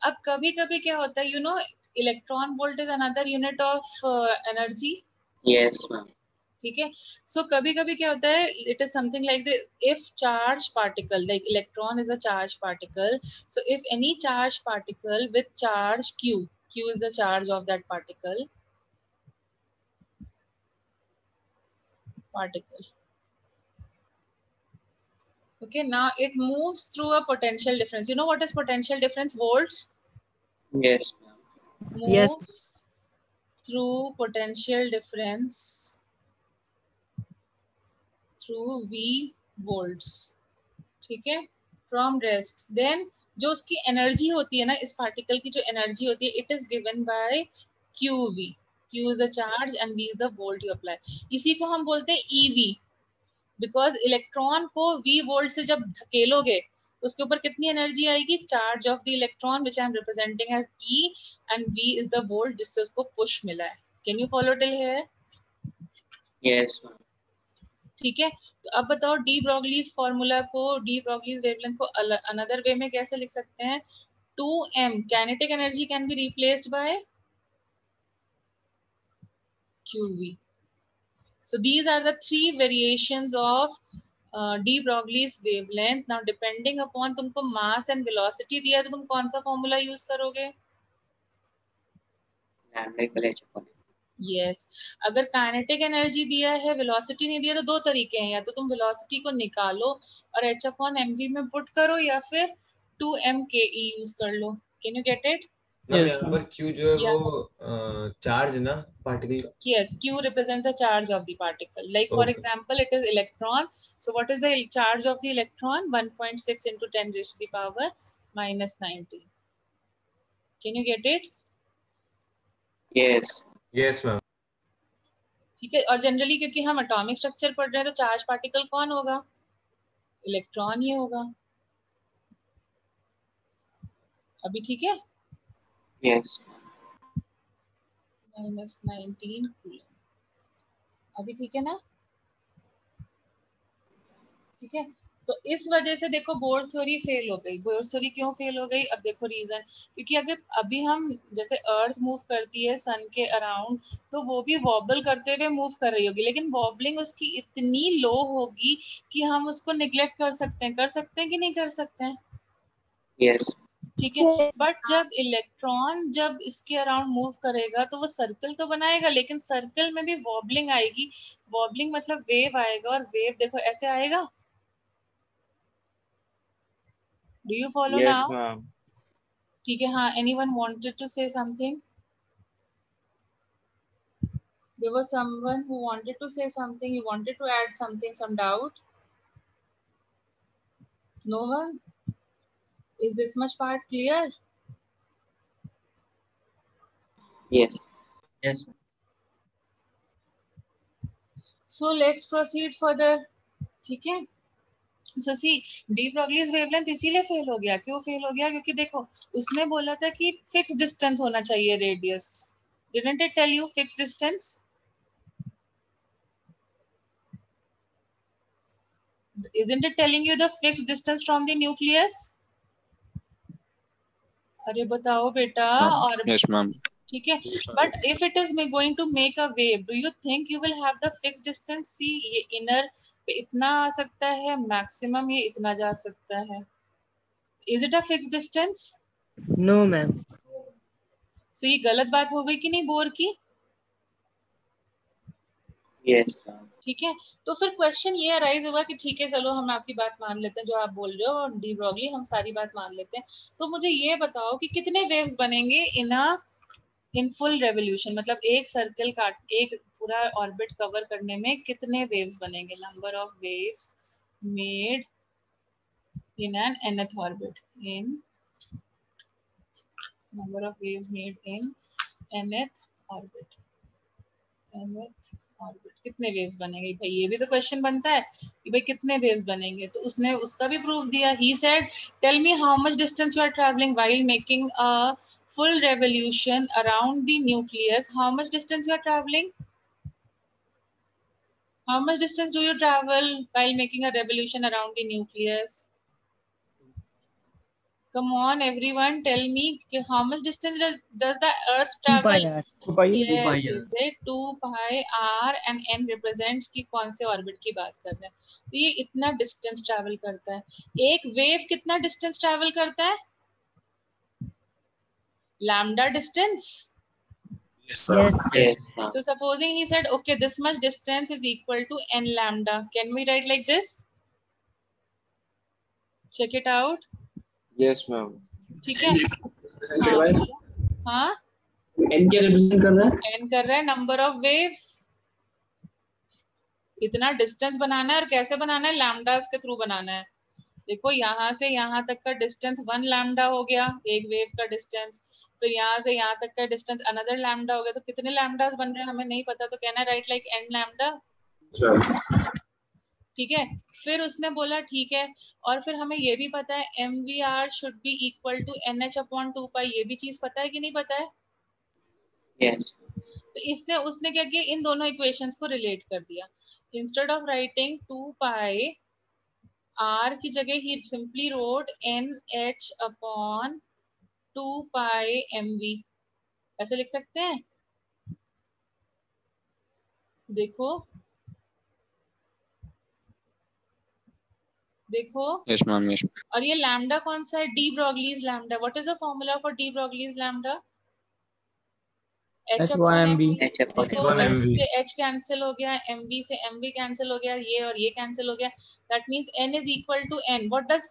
अब कभी कभी क्या होता है, you know, electron volt is another unit of energy. Yes, ma'am. ठीक है. सो कभी कभी क्या होता है, it is something like the if charge particle, like electron is a charge particle, so if any charge particle with charge q is the charge of that particle. Okay, now it moves through a potential difference. You know what is potential difference? Volts. Yes, ma'am. Yes. Moves through potential difference through V volts. ठीक है. From rest. Then जो उसकी energy होती है ना, इस particle की जो एनर्जी होती है, it is given by QV. Q is the charge and V is the volt you apply. इसी को हम बोलते हैं EV. बिकॉज इलेक्ट्रॉन को V वोल्ट से जब धकेलोगे उसके ऊपर कितनी एनर्जी आएगी? Charge of the electron which I am representing as E and V is the volt जिससे उसको पुश मिला है. Can you follow till here? Yes, ma'am. ठीक है. तो अब बताओ डी ब्रॉगलीज फॉर्मूला को, डी ब्रॉगलीज वेवलेंथ को अनदर वे में कैसे लिख सकते हैं? 2m kinetic energy can be replaced by QV. So these are the three variations of de Broglie's wavelength. Now depending upon तुमको mass and velocity दिया तो तुम कौन सा फॉर्मूला यूज करोगे? Lambda equal h upon m. Yes. अगर kinetic energy दिया है, वेलोसिटी नहीं दिया, तो दो तरीके हैं, या तो तुम वेलोसिटी को निकालो और h upon mv में पुट करो, या फिर 2mke यूज कर लो. Can you get it? Ma'am Yes, यहाँ ma'am. पर Q जो है वो चार्ज ना पार्टिकल का. Yes, Q represents the charge of the particle. Like for Okay. example, it is electron. So what is the charge of the electron? 1.6 into 10 raised to the power minus 19. Can you get it? Yes. Yes, ma'am. ठीक है. और generally क्योंकि हम atomic structure पढ़ रहे हैं तो charge particle कौन होगा? इलेक्ट्रॉन ही होगा. अभी ठीक है? Yes. minus 19 coulomb. अभी ठीक है ना? ठीक है. तो इस वजह से देखो बोर्ड थ्योरी फेल हो गई. बोर्ड थ्योरी क्यों फेल हो गई? अब देखो रीजन, क्योंकि अगर अभी हम जैसे अर्थ मूव करती है सन के अराउंड, तो वो भी वॉबल करते हुए मूव कर रही होगी, लेकिन वॉबलिंग उसकी इतनी लो होगी कि हम उसको निग्लेक्ट कर सकते हैं कि नहीं कर सकते हैं? Yes. ठीक है. बट जब इलेक्ट्रॉन जब इसके अराउंड मूव करेगा तो वो सर्कल तो बनाएगा, लेकिन सर्कल में भी वॉबलिंग आएगी. वॉबलिंग मतलब वेव आएगा, और वेव देखो ऐसे आएगा. Do you follow Yes, now? ma'am. ठीक है. हाँ, anyone wanted to say something? There was someone who wanted to say something. You wanted to add something, some doubt? No one? Is this much part clear? Yes. Yes. So let's proceed further. ठीक है. So see, de Broglie's wavelength इसीलिए fail हो गया. क्यों fail हो गया? क्योंकि देखो उसने बोला था कि फिक्स डिस्टेंस होना चाहिए radius. Didn't it tell you fixed distance? Isn't it telling you the fixed distance from the nucleus? अरे बताओ बेटा. और Yes, ma'am. ठीक है. But if it is going to make a wave, do you think you will have the fixed distance? See, ये inner पे इतना आ सकता है, मैक्सिमम ये इतना जा सकता है. Is it a fixed distance? No, ma'am. सो ये गलत बात हो गई कि नहीं बोर की? Yes, ma'am. ठीक है. तो फिर क्वेश्चन ये अराइज होगा कि ठीक है चलो हम आपकी बात मान लेते हैं जो आप बोल रहे हो, और डी ब्रॉगली हम सारी बात मान लेते हैं. तो मुझे ये बताओ कि कितने वेव्स बनेंगे इन फुल रेवोल्यूशन, मतलब एक सर्कल का एक पूरा ऑर्बिट कवर करने में कितने वेव्स बनेंगे? Number of waves made in an nth orbit. In number of waves made in nth orbit. nth orbit कितने वेव्स बनेंगे भाई? ये भी तो क्वेश्चन बनता है कि भाई कितने वेव्स बनेंगे. तो उसने उसका भी प्रूफ दिया. He said tell me how much distance you are travelling while making a full revolution around the nucleus. How much distance you are traveling? How much distance do you travel while making a revolution around the nucleus? Come on, everyone, tell me how much distance does the Earth 2 pi travel? r. Yes, is it 2 pi r and n represents कि कौन से orbit की बात कर रहे हैं. तो ये इतना डिस्टेंस ट्रैवल करता है. एक वेव कितना डिस्टेंस ट्रैवल करता है? Lambda distance. Yes, sir. Yes, ma'am. So supposing he said, okay, this much distance is equal to n lambda. Can we write like this? Check it out. Yes, ma'am. ठीक है. Represented by हाँ. n क्या represent कर रहा है? n कर रहा है नंबर ऑफ वेव्स. इतना डिस्टेंस बनाना है और कैसे बनाना है? लैम्डास के थ्रू बनाना है. देखो यहाँ से यहाँ तक का डिस्टेंस 1 लैम्डा हो गया, एक वेव का डिस्टेंस. फिर यहाँ से यहाँ तक का डिस्टेंस अनदर लैम्डा हो गया. तो कितने लैम्डास बन रहे हैं हमें नहीं पता, तो कहना राइट लाइक n लैम्डा. ठीक है. फिर उसने बोला ठीक है, और फिर हमें ये भी पता है mvr should be equal to nh/2 pi. ये भी चीज पता है कि नहीं पता है? Yes. तो उसने क्या किया, इन दोनों इक्वेशंस को रिलेट कर दिया. Instead of writing 2 pi r की जगह ही सिंपली रोट nh/2 पाई mv. ऐसे लिख सकते हैं. देखो देखो. Yes, ma'am. Yes. और ये लैम्डा कौन सा है? D Broglie's lambda. What is the formula for D Broglie's lambda? H1mv. देखो H1 h MV. से h कैंसिल हो गया, mv से mv कैंसिल हो गया, ये और ये कैंसिल हो गया. That means n is equal to n. What does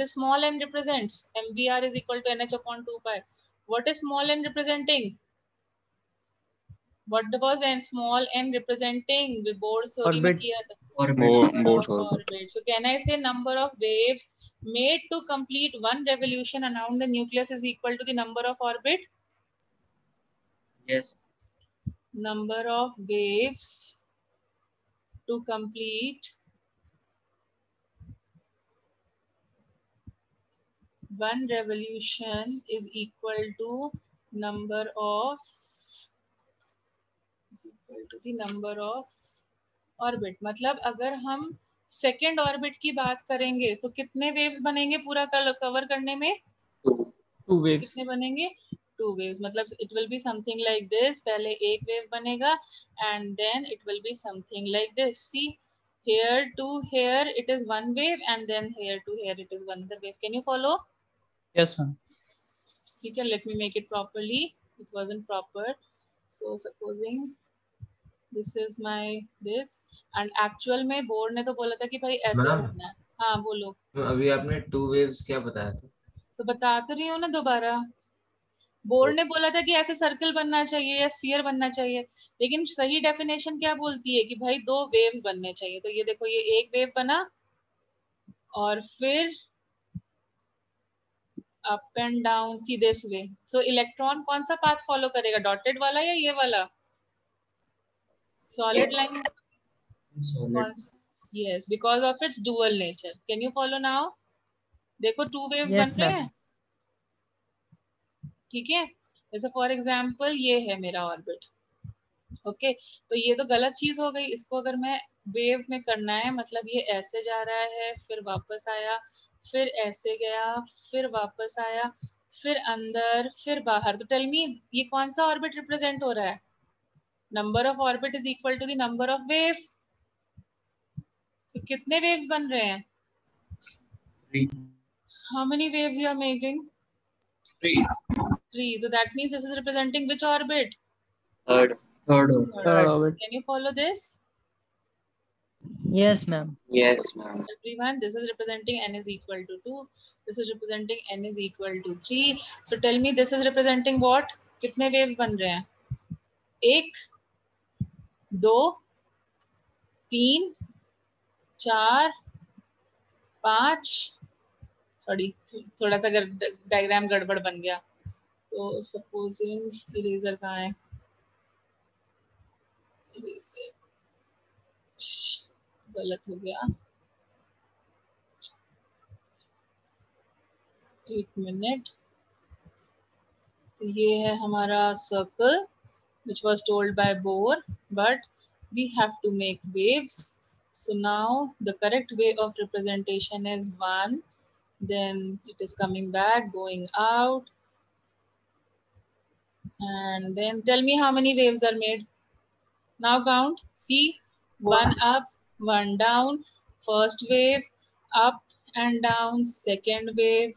the small n represents? mvr is equal to nh/2 pi. What is small n representing? What was n small n representing? We Bohr's theory में Orbit. किया था. Bohr's orbit. Orbit. So can I say number of waves made to complete one revolution around the nucleus is equal to the number of orbit? Yes. Number of waves to complete one revolution is equal to number of orbit. मतलब अगर हम second orbit की बात करेंगे तो कितने waves बनेंगे पूरा कवर करने में? 2 waves. कितने बनेंगे? 2 waves. मतलब it will be something like this. पहले एक वेव बनेगा and then it will be something like this. See here to here it is one wave and then here to here it is one other wave. Can you follow? Yes, ma'am. ठीक है. Let me make it properly. It wasn't proper. So supposing this is my this and actual में board ने तो बोला था कि भाई ऐसे Ma'am? करना है. हाँ बोलो. अभी आपने 2 waves क्या बताया था? तो बता तो रही हूँ ना दोबारा. बोर्ड ने बोला था कि ऐसे सर्कल बनना चाहिए या स्फीयर बनना चाहिए, लेकिन सही डेफिनेशन क्या बोलती है कि भाई 2 वेव्स बनने चाहिए. तो ये देखो ये एक वेव बना और फिर up and down see this way. So electron कौन सा पाथ फॉलो करेगा? डॉटेड वाला या ये वाला? Solid line. Solid. Yes, because of its dual nature. Can you follow now? देखो 2 waves Yes, बन रहे ma'am. हैं. ठीक है. जैसे फॉर एग्जाम्पल ये है मेरा ऑर्बिट. ओके. तो ये तो गलत चीज हो गई. इसको अगर मैं वेव में करना है, मतलब ये ऐसे जा रहा है, फिर वापस आया, फिर ऐसे गया, फिर वापस आया, फिर अंदर, फिर बाहर. तो टेल मी ये कौन सा ऑर्बिट रिप्रेजेंट हो रहा है? Number of orbit is equal to the number of waves. तो कितने वेव्स बन रहे हैं? 3. How many waves you are making? 3. 3. So that means this is representing which orbit? Third. Third. Third orbit. Can you follow this? Yes, ma'am. Yes, ma'am. Everyone, this is representing n is equal to 2. This is representing n is equal to 3. So tell me this is representing what? कितने waves बन रहे हैं? 1 2 3 4 5. Sorry थोड़ा सा diagram गड़बड़ बन गया. तो सपोजिंग इरेजर कहाँ है? इरेजर गलत हो गया. 1 मिनट. तो ये है हमारा circle which was told by Bohr, but we have to make waves. So now the correct way of representation is 1, then it is coming back, going out, and then tell me how many waves are made. Now count. See, 1 up, 1 down, first wave, up and down, second wave,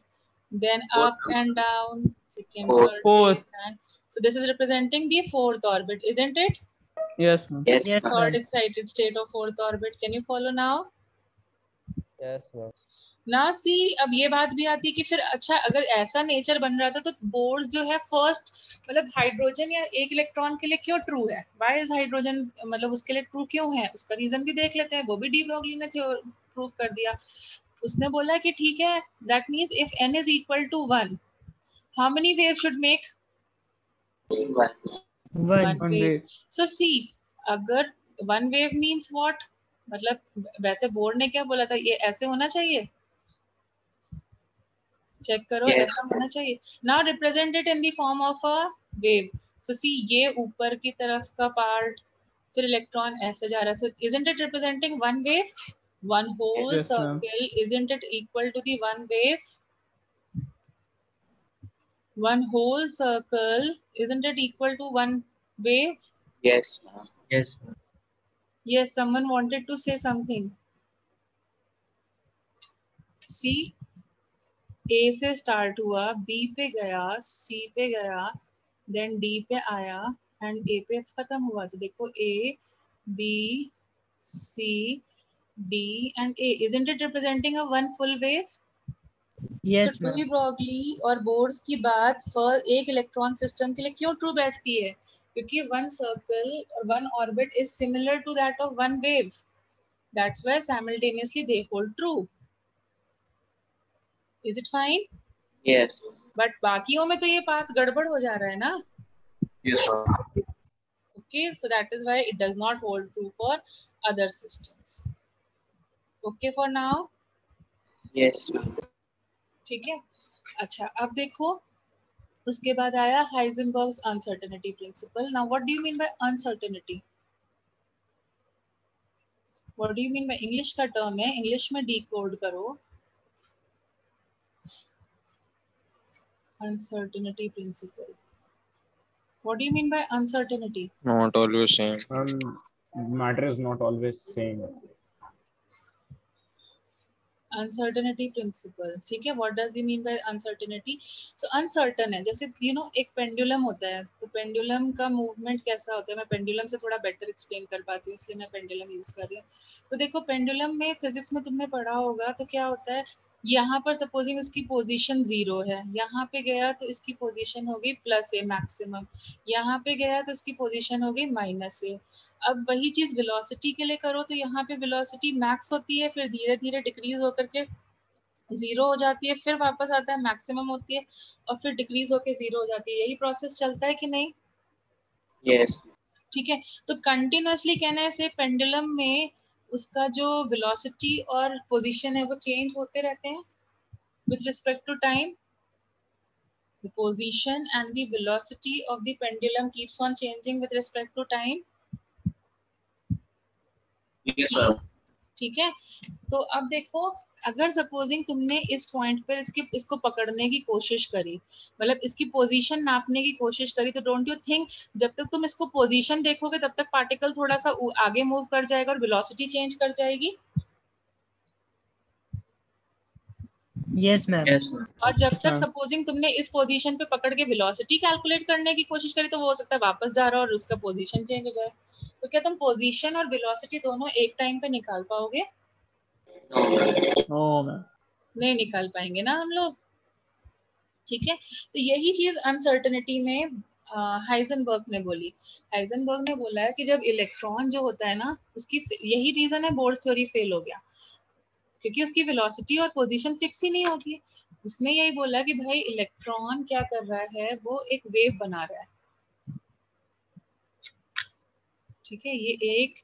then up and down, second, third Fourth. wave, and so this is representing the fourth orbit, isn't it? Yes, ma'am. Yes, Yes, ma'am. Third ma'am. excited state of fourth orbit. Can you follow now? Yes, ma'am. ना सी अब ये बात भी आती है कि फिर अच्छा अगर ऐसा नेचर बन रहा था तो बोर्ड जो है फर्स्ट मतलब हाइड्रोजन या एक इलेक्ट्रॉन के लिए क्यों ट्रू है, व्हाई इज हाइड्रोजन मतलब उसके लिए ट्रू क्यों है, उसका रीजन भी देख लेते हैं, वो भी डी ब्रोगली ने प्रूव कर दिया। उसने बोला कि ठीक है that means if n is equal to 1 how many wave should make 1. One wave. wave. So see अगर 1 wave means what, मतलब वैसे बोर्ड ने क्या बोला था, ये ऐसे होना चाहिए, चेक करो Yes. ऐसा होना चाहिए। Now represent it in the form of a wave. So see ये ऊपर की तरफ का पार्ट, फिर इलेक्ट्रॉन ऐसे जा रहा है, so isn't it representing one wave, one whole Yes, ma'am. Circle, isn't it equal to the one wave, one whole circle, isn't it equal to one wave? Yes, ma'am. Yes, ma'am. Yes, someone wanted to say something. See, A से start हुआ, B पे गया, C पे गया, then D पे आया and A पे खत्म हुआ। तो देखो A, B, C, D and A, isn't it representing a one full wave? Yes, So ma'am. De Broglie और बोर्ड्स की बात फॉर एक इलेक्ट्रॉन सिस्टम के लिए क्यों ट्रू बैठती है, क्योंकि वन सर्कल और one orbit is similar to that of one wave, that's why simultaneously they hold true. Is it fine? Yes. But बाकियों में तो ये बात गड़बड़ हो जा रहा है ना। Yes, ma'am. Okay, so that is why it does not hold true for other systems. Okay for now? Yes, ma'am. ठीक है, अच्छा अब देखो उसके बाद आया Heisenberg's uncertainty principle. Now what do you mean by uncertainty? What do you mean by, English का टर्म है, इंग्लिश में डिकोड करो। Uncertainty principle, what do you mean by uncertainty? Not always same. Matter is not always same. Uncertainty principle, ठीक है, what does you mean by uncertainty? So uncertain है, जैसे you know एक पेंडुलम होता है, तो पेंडुलम का मूवमेंट कैसा होता है, मैं पेंडुलम से थोड़ा बेटर एक्सप्लेन कर पाती हूँ इसलिए मैं पेंडुलम यूज कर रही हूँ। तो देखो पेंडुलम में फिजिक्स में तुमने पढ़ा होगा, तो क्या होता है यहाँ पर सपोजिंग उसकी पोजीशन 0 है, यहाँ पे गया तो इसकी पोजीशन होगी +a मैक्सिमम, यहाँ पे गया तो इसकी पोजीशन होगी -a। अब वही चीज वेलोसिटी के लिए करो तो यहाँ पे वेलोसिटी मैक्स होती है, फिर धीरे धीरे डिक्रीज होकर के 0 हो जाती है, फिर वापस आता है मैक्सिमम होती है और फिर डिक्रीज होकर 0 हो जाती है। यही प्रोसेस चलता है कि नहीं? Yes. ठीक है, तो कंटिन्यूअसली कहना है से पेंडुलम में उसका जो वेलोसिटी और पोजीशन है वो चेंज होते रहते हैं with respect to time. The position and the velocity of the pendulum keeps on changing with respect to time. Yes, ma'am. ठीक है, तो अब देखो अगर सपोजिंग तुमने इस पॉइंट पर इसको पकड़ने की कोशिश करी, मतलब इसकी पोजीशन नापने की कोशिश करी, तो डोंट यू थिंक जब तक तुम इसको पोजीशन देखोगे तब तक पार्टिकल थोड़ा सा आगे मूव कर जाएगा और वेलोसिटी चेंज कर जाएगी? Yes, ma'am. Yes, ma'am. और जब तक हाँ। सपोजिंग तुमने इस पोजीशन पे पकड़ के वेलोसिटी कैलकुलेट करने की कोशिश करी तो वो हो सकता है वापस जा रहा हो और उसका पोजीशन चेंज हो जाए। तो क्या तुम पोजीशन और वेलोसिटी दोनों एक टाइम पे निकाल पाओगे? No, ma'am. No, ma'am. नहीं निकाल पाएंगे ना हम लोग। ठीक है, तो यही चीज अनसर्टेनिटी में हाइजेनबर्ग ने बोली। हाइजेनबर्ग ने बोला है कि जब इलेक्ट्रॉन जो होता है ना उसकी, यही रीजन है बोर्ड थ्योरी फेल हो गया, क्योंकि उसकी वेलोसिटी और पोजीशन फिक्स ही नहीं होगी। उसने यही बोला कि भाई इलेक्ट्रॉन क्या कर रहा है, वो एक वेव बना रहा है। ठीक है, ये एक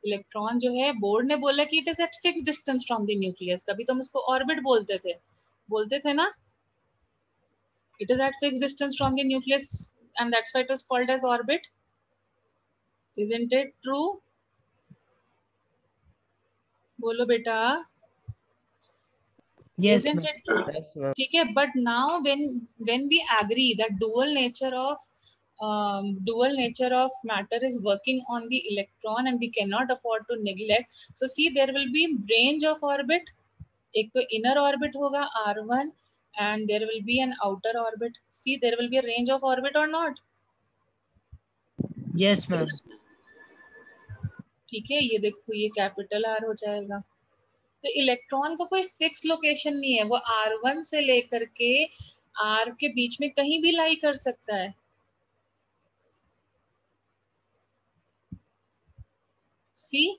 इलेक्ट्रॉन जो है, बोर्ड ने बोला कि it is at fix distance from the nucleus, तभी तो हम इसको ऑर्बिट बोलते थे ना, it is at fix distance from the nucleus and that's why it was called as orbit. Isn't it true? बोलो बेटा, Yes, isn't ma'am. it true? Yes, ma'am. ठीक है, but now when we agree that dual nature of matter is working on the electron and we cannot afford to neglect, so see there will be range of orbit. एक तो inner orbit होगा R1 and there will be an outer orbit. See there will be a range of orbit or not? Yes, ma'am. ठीक है, ये देखो ये capital R हो जाएगा। तो इलेक्ट्रॉन का कोई फिक्स लोकेशन नहीं है, वो R1 से लेकर के R के बीच में कहीं भी लाई कर सकता है। See,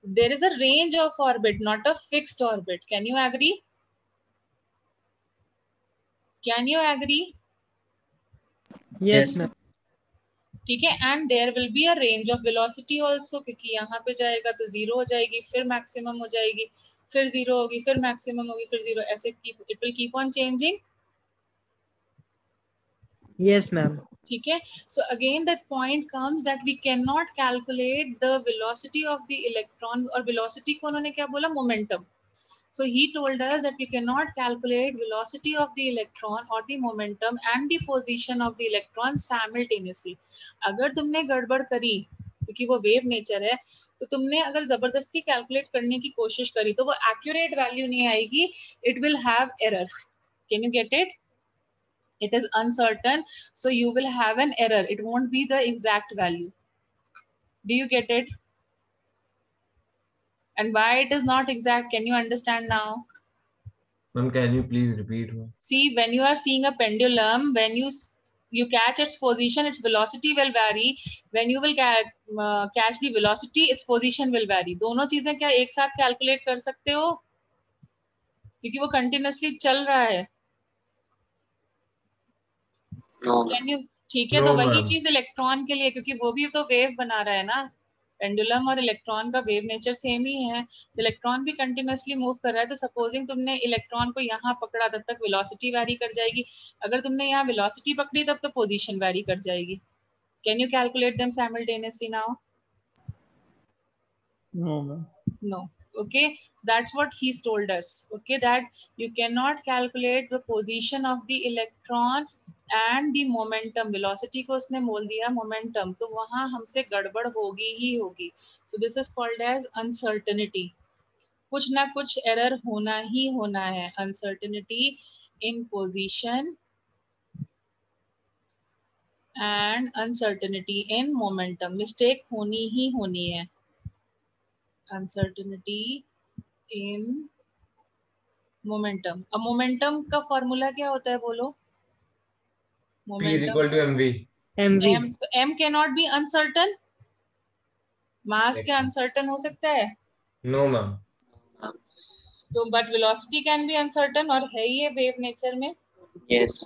there is a range of orbit, not a fixed orbit. Can you agree? Can you agree? Yes, ma'am. ठीक है, and there will be a range of velocity also, क्योंकि यहाँ पे जाएगा तो 0 हो जाएगी, फिर मैक्सिमम हो जाएगी, फिर 0 होगी, फिर मैक्सिमम होगी, फिर 0, ऐसे it will keep on changing. Yes, ma'am. ठीक है, so again that point comes that we cannot calculate the velocity of the electron, और velocity को उन्होंने क्या बोला, momentum. So he told us that we cannot calculate velocity of the electron or the momentum and the position of the electron simultaneously. अगर तुमने गड़बड़ करी, क्योंकि वो वेव नेचर है, तो तुमने अगर जबरदस्ती कैलकुलेट करने की कोशिश करी तो वो एक्यूरेट वैल्यू नहीं आएगी, it will have error. Can you get it? It is uncertain, so you will have an error. It won't be the exact value. Do you get it? And why it is not exact, can you understand now? Ma'am, can you please repeat? Ma'am? See, when you are seeing a pendulum, when you catch its position, its velocity will vary. When you will catch the velocity, its position will vary. दोनों चीजें क्या एक साथ calculate कर सकते हो? क्योंकि वो कंटिन्यूअसली चल रहा है। No. Can you? ठीक है, No, तो वही ma'am. चीज इलेक्ट्रॉन के लिए, क्योंकि वो भी तो वेव बना रहा है ना, पेंडुलम और इलेक्ट्रॉन का वेव नेचर सेम ही है, तो इलेक्ट्रॉन भी कंटिन्यूअसली मूव कर रहा है। तो सपोजिंग तुमने इलेक्ट्रॉन को यहाँ पकड़ा, तब तक वेलोसिटी वैरी कर जाएगी, अगर तुमने यहाँ वेलोसिटी पकड़ी तब तो पोजीशन वैरी कर जाएगी। Can you calculate them simultaneously now? No, ma'am. No. Okay, that's what he's told us. Okay, that you cannot calculate the position of the electron and the momentum. velocity को उसने बोल दिया momentum, तो वहां हमसे गड़बड़ होगी ही होगी। So this is called as uncertainty. कुछ ना कुछ error होना ही होना है। uncertainty in position and uncertainty in momentum. mistake होनी ही होनी है। uncertainty in momentum. अब momentum का फॉर्मूला क्या होता है बोलो? P is equal to mv. MV. m cannot be uncertain. मास क्या अनसर्टन हो सकता है? No, ma'am. तो but velocity can B uncertain, और है ये वेव नेचर में। Yes.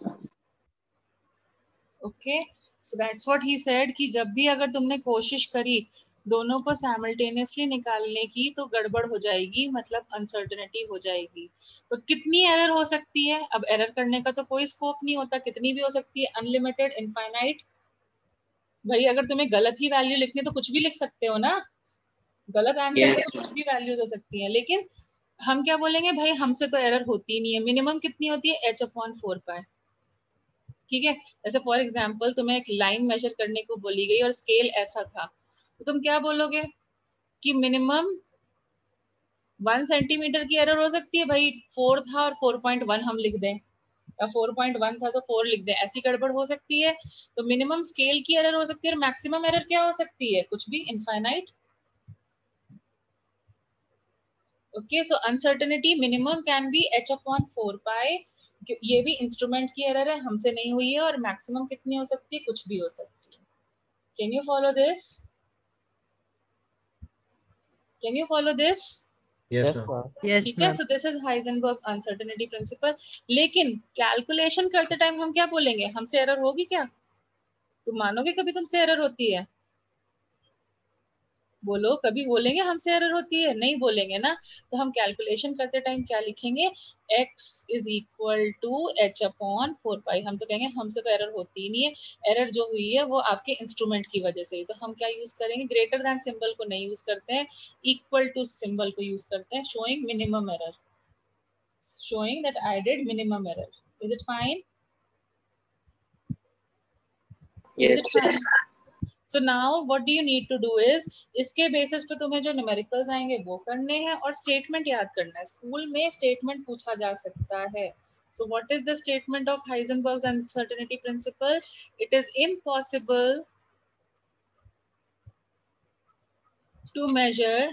Okay, so that's what he said कि जब भी अगर तुमने कोशिश करी दोनों को साइमल्टेनियसली निकालने की तो गड़बड़ हो जाएगी, मतलब अनसर्टेनिटी हो जाएगी। तो कितनी एरर हो सकती है? अब एरर करने का तो कोई स्कोप नहीं होता, कितनी भी हो सकती है, अनलिमिटेड, इनफाइनाइट। भाई अगर तुम्हें गलत ही वैल्यू लिखनी तो कुछ भी लिख सकते हो ना, गलत आंसर Yes, पे तो कुछ भी वैल्यूज हो सकती हैं, लेकिन हम क्या बोलेंगे, भाई हमसे तो एरर होती नहीं है। मिनिमम कितनी होती है? h/4π। ठीक है, जैसे फॉर एग्जांपल तुम्हें एक लाइन मेजर करने को बोली गई और स्केल ऐसा था, तो तुम क्या बोलोगे कि मिनिमम 1 सेंटीमीटर की एरर हो सकती है। भाई 4 था और 4.1 हम लिख दें, या 4.1 था तो 4 लिख दें, ऐसी गड़बड़ हो सकती है। तो मिनिमम स्केल की एरर हो सकती है, और मैक्सिमम एरर क्या हो सकती है? कुछ भी, infinite. Okay, so uncertainty minimum can be h/4π। ये भी इंस्ट्रूमेंट की एरर है, हमसे नहीं हुई है। और मैक्सिमम कितनी हो सकती है? कुछ भी हो सकती है। Can you follow this? Can you follow this? Yes, Yes, ma'am. ma'am. Yes, ठीक है, ma'am. So this is Heisenberg uncertainty principle. लेकिन कैलकुलेशन करते टाइम हम क्या बोलेंगे? हमसे एरर होगी क्या? तुम मानोगे कभी तुमसे एरर होती है? बोलो, कभी बोलेंगे हमसे एरर होती है? नहीं बोलेंगे ना। तो हम कैलकुलेशन करते टाइम क्या लिखेंगे? x is equal to h upon 4 pi. हम तो कहेंगे हमसे तो एरर होती ही नहीं है, एरर जो हुई है वो आपके इंस्ट्रूमेंट की वजह से ही। तो हम क्या यूज करेंगे? ग्रेटर देन सिंबल को नहीं यूज करते हैं, इक्वल टू सिंबल को यूज करते हैं, showing minimum error, showing that I did minimum error. Is it fine? Is Yes. it fine? So now what do you need to do is, इसके basis पे तुम्हें जो numericals आएंगे वो करने हैं और स्टेटमेंट याद करना है। स्कूल में स्टेटमेंट पूछा जा सकता है। So what is the statement of Heisenberg's uncertainty principle? It is impossible to measure.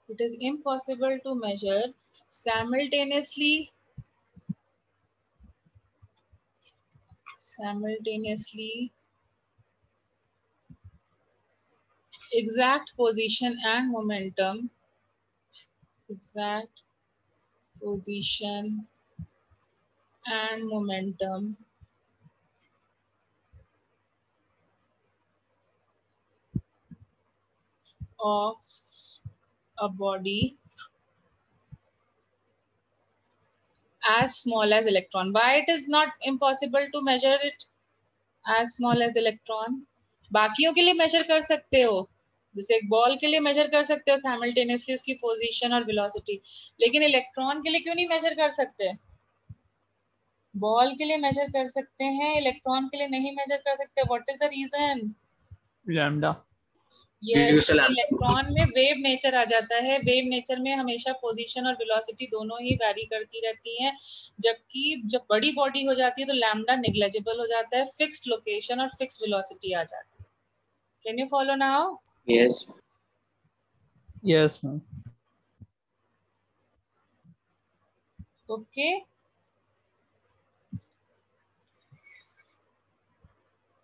It is impossible to measure simultaneously exact position and momentum of a body as small as electron. Why it is not impossible to measure it as small as electron? बाकियों के लिए major कर सकते हो, जैसे एक ball के लिए मेजर कर सकते हो साइमल्टेनियसली उसकी पोजीशन और वेलोसिटी, लेकिन इलेक्ट्रॉन के लिए क्यों नहीं मेजर कर सकते? बॉल के लिए मेजर कर सकते हैं, इलेक्ट्रॉन के लिए नहीं मेजर कर सकते। What is the reason? Lambda. Yes, electron में वेव नेचर आ जाता है। वेव नेचर में हमेशा पोजीशन और वेलोसिटी दोनों ही वैरी करती रहती हैं, जबकि जब बड़ी बॉडी हो जाती है तो लैम्डा नेग्लिजिबल हो जाता है, फिक्स्ड लोकेशन और फिक्स्ड वेलोसिटी आ जाती है। Can you follow now? Yes. Yes, ma'am. Okay,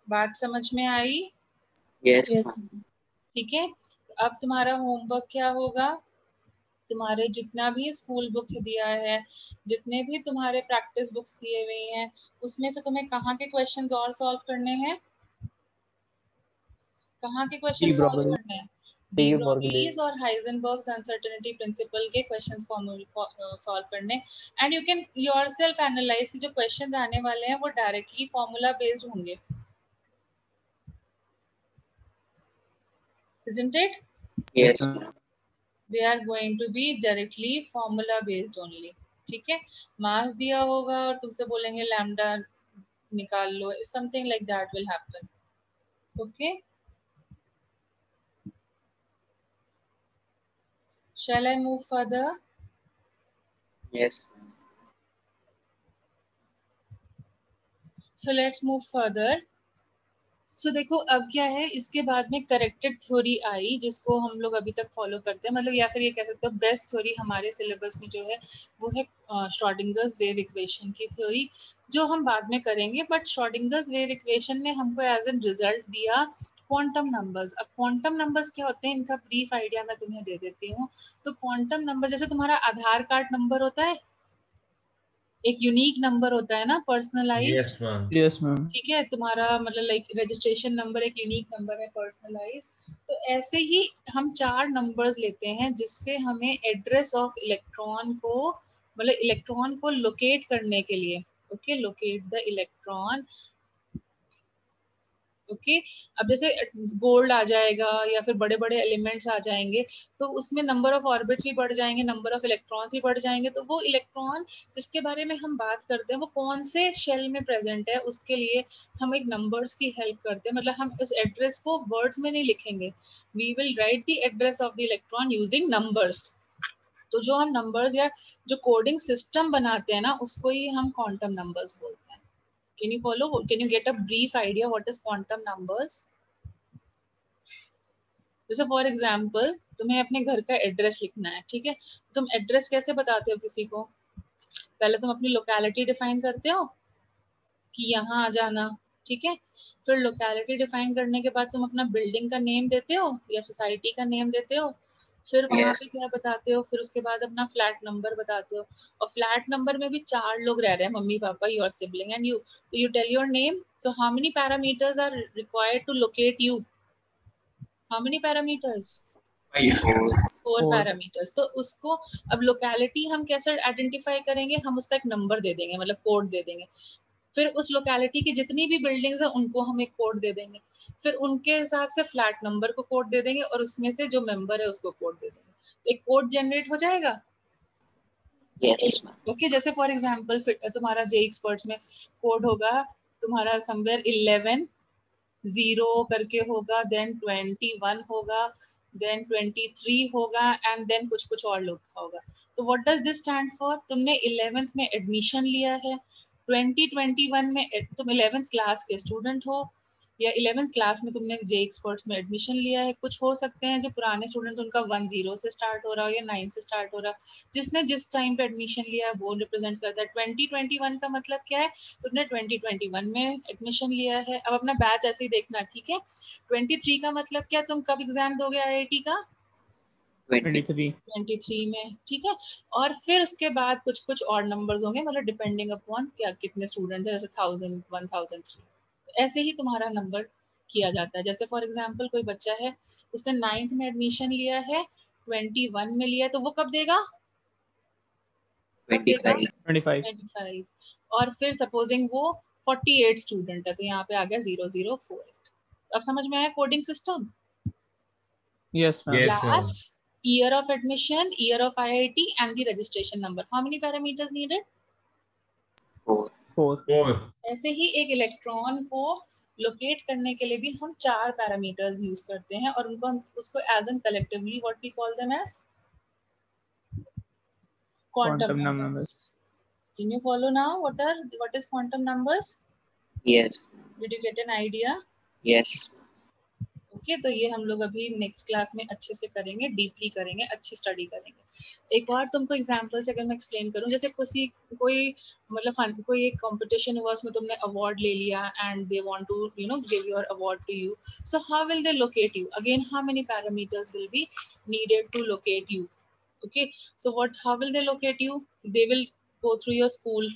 बात समझ में आई? Yes. ठीक है, तो अब तुम्हारा होमवर्क क्या होगा? तुम्हारे जितना भी स्कूल बुक दिया है, जितने भी तुम्हारे प्रैक्टिस बुक्स दिए हुए हैं, उसमें से तुम्हें कहाँ के क्वेश्चंस और सॉल्व करने हैं? कहाँ के क्वेश्चन सॉल्व करने हैं? डी ब्रोगलीज और हाइजेनबर्ग्स अनसर्टेनिटी प्रिंसिपल के क्वेश्चंस सॉल्व करने। And you can yourself analyse कि जो क्वेश्चंस आने वाले हैं वो डायरेक्टली फॉर्मूला बेस्ड होंगे, isn't it? Yes. They are going to be directly formula based only. ठीक है, मास दिया होगा और तुमसे बोलेंगे लैम्डा निकाल लो, something like that will happen. Okay, shall I move further? Yes. So let's move further. So देखो अब क्या है, इसके बाद में करेक्टेड थ्योरी आई, जिसको हम लोग अभी तक फॉलो करते हैं, मतलब या फिर ये कह सकते हो बेस्ट थ्योरी हमारे सिलेबस में जो है वो है श्रोडिंगर्स वेव इक्वेशन की थ्योरी, जो हम बाद में करेंगे। बट श्रोडिंगर्स वेव इक्वेशन ने हमको एज एन रिजल्ट दिया क्वांटम नंबर्स। अब क्वांटम नंबर्स क्या होते हैं, इनका ब्रीफ आइडिया मैं तुम्हें दे देती हूँ। तो क्वांटम नंबर जैसे तुम्हारा आधार कार्ड नंबर होता है, एक यूनिक नंबर होता है ना, personalised. Yes, ma'am. Yes, ma'am. ठीक है, तुम्हारा मतलब लाइक रजिस्ट्रेशन नंबर एक यूनिक नंबर है, पर्सनलाइज। तो ऐसे ही हम 4 नंबर्स लेते हैं जिससे हमें एड्रेस ऑफ इलेक्ट्रॉन को, मतलब इलेक्ट्रॉन को लोकेट करने के लिए, okay, locate the electron. Okay, अब जैसे गोल्ड आ जाएगा या फिर बड़े बड़े एलिमेंट्स आ जाएंगे तो उसमें नंबर ऑफ ऑर्बिट्स भी बढ़ जाएंगे, नंबर ऑफ इलेक्ट्रॉन्स भी बढ़ जाएंगे। तो वो इलेक्ट्रॉन जिसके बारे में हम बात करते हैं वो कौन से शेल में प्रेजेंट है, उसके लिए हम एक नंबर्स की हेल्प करते हैं। मतलब हम उस एड्रेस को वर्ड्स में नहीं लिखेंगे, we will write the address of the electron using numbers. तो जो हम नंबर्स या जो कोडिंग सिस्टम बनाते हैं ना, उसको ही हम क्वांटम नंबर्स बोलते हैं। Can you follow? Can you get a brief idea what is quantum numbers? जैसे फॉर एग्जाम्पल तुम्हें अपने घर का एड्रेस लिखना है, ठीक है, तुम एड्रेस कैसे बताते हो किसी को? पहले तुम अपनी लोकेलिटी डिफाइन करते हो कि यहाँ आ जाना, ठीक है। फिर लोकेलिटी डिफाइन करने के बाद तुम अपना बिल्डिंग का नेम देते हो या सोसाइटी का नेम देते हो, फिर वहां Yes. पे क्या बताते हो, फिर उसके बाद अपना फ्लैट नंबर बताते हो, और फ्लैट नंबर में भी 4 लोग रह रहे हैं, mummy papa, your sibling and you, तो you tell your name. So how many parameters are required to locate you? How many parameters? 4 parameters. तो उसको अब लोकेलिटी हम कैसे आइडेंटिफाई करेंगे, हम उसका एक नंबर दे देंगे, मतलब कोड दे देंगे. फिर उस लोकेलिटी की जितनी भी बिल्डिंग्स हैं उनको हम एक कोड दे देंगे, फिर उनके हिसाब से फ्लैट नंबर को कोड दे देंगे, और उसमें से जो मेंबर है उसको कोड दे देंगे. तो एक कोड जनरेट हो जाएगा. Yes. ओके, जैसे फॉर एग्जांपल तुम्हारा जे एक्सपर्ट्स में कोड होगा तुम्हारा समवेयर 11 0 करके होगा, देन 21 होगा, देन 23 होगा, एंड देन कुछ कुछ और लिखा होगा. तो what does this stand for? तुमने 11th में एडमिशन लिया है, 2021 में तुम 11th क्लास के स्टूडेंट हो, या 11th क्लास में तुमने जे एक्सपर्ट्स में एडमिशन लिया है. कुछ हो सकते हैं जो पुराने स्टूडेंट उनका 10 से स्टार्ट हो रहा हो या 9 से स्टार्ट हो रहा हो. जिसने जिस टाइम पे एडमिशन लिया है वो रिप्रेजेंट करता है. 2021 का मतलब क्या है? तुमने 2021 में एडमिशन लिया है. अब अपना बैच ऐसे ही देखना, ठीक है. 23 का मतलब क्या? तुम कब एग्जाम दोगे आईआईटी का? 20. 23 में, ठीक है. और फिर उसके बाद कुछ कुछ और नंबर्स होंगे, मतलब डिपेंडिंग अपॉन क्या कितने स्टूडेंट्स हैं, जैसे 1000 1003. ऐसे ही तुम्हारा नंबर किया जाता है. जैसे फॉर एग्जांपल कोई बच्चा है, उसने 9th में एडमिशन लिया है, 21 में लिया है, तो वो कब देगा? 25. 25. 25. और फिर सपोजिंग वो 48 स्टूडेंट है, तो यहाँ पे आ गया 0048. अब समझ में आया coding system? Yes, ma'am. Yes, ma'am. Class, year of admission, year of IIT, and the registration number. How many parameters needed? 4. 4. 4. ऐसे ही एक इलेक्ट्रॉन को लोकेट करने के लिए भी हम 4 पैरामीटर्स यूज करते हैं, और उनको हम उसको as an collectively what we call them as quantum numbers. Can you follow now? What is quantum numbers? Yes. Did you get an idea? Yes. Okay, तो ये हम लोग अभी नेक्स्ट क्लास में अच्छे से करेंगे, डीपली करेंगे, अच्छी स्टडी करेंगे. एक और तुमको एग्जांपल से अगर मैं एक्सप्लेन करूं, जैसे कोई मतलब कोई एक कंपटीशन हुआ, उसमें तुमने अवार्ड ले लिया and they want to give your award to you. So how will they locate you? Again how many parameters will be needed to locate you? Okay, so how will they locate you? They will go through your school.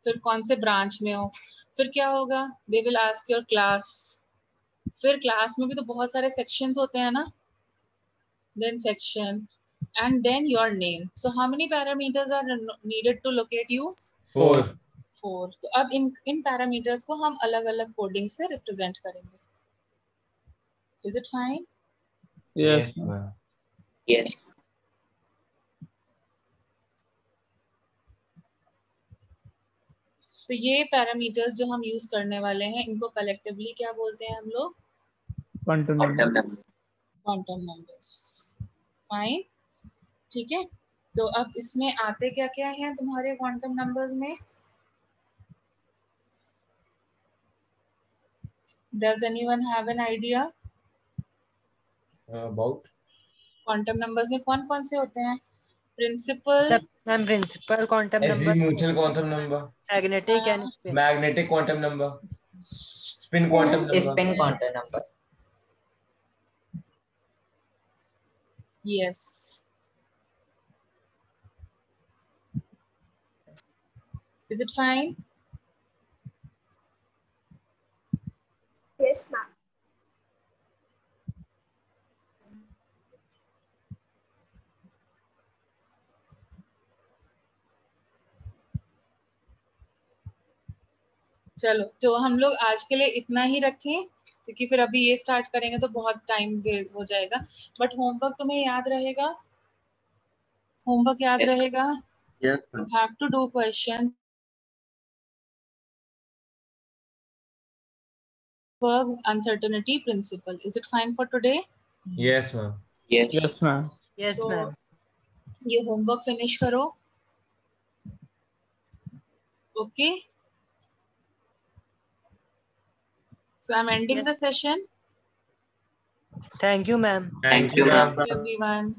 फिर कौन से branch में हो, फिर क्या होगा? They will ask your class. फिर class में भी तो बहुत सारे सेक्शंस होते हैं ना, then section, and then your name. So how many parameters are needed to locate you? 4. 4. तो अब इन पैरामीटर्स को हम अलग अलग कोडिंग से रिप्रेजेंट करेंगे. Is it fine? Yes, ma'am. ma'am. Yes. तो ये पैरामीटर्स जो हम यूज करने वाले हैं, इनको कलेक्टिवली क्या बोलते हैं हम लोग? Quantum Quantum number. number. Quantum numbers. Fine, ठीक है. तो अब इसमें आते क्या क्या हैं तुम्हारे क्वांटम नंबर्स में? Does anyone have an idea? About quantum numbers में कौन कौन से होते हैं? Principal, ma'am principal quantum number, azimuthal quantum number, magnetic and spin. magnetic quantum number, spin quantum number. Spin quantum number. yes. Is it fine? Yes, ma'am. चलो, तो हम लोग आज के लिए इतना ही रखें, क्योंकि फिर अभी ये स्टार्ट करेंगे तो बहुत टाइम हो जाएगा. बट होमवर्क तुम्हें याद रहेगा? होमवर्क याद Yes. रहेगा? Yes. You have to do question. Works uncertainty principle. Is it fine for today? Yes, ma'am. Yes. Yes, ma'am. Yes तो मैम. ये होमवर्क फिनिश करो. Okay, so I'm ending the session. Thank you ma'am. Thank you, ma'am. Everyone.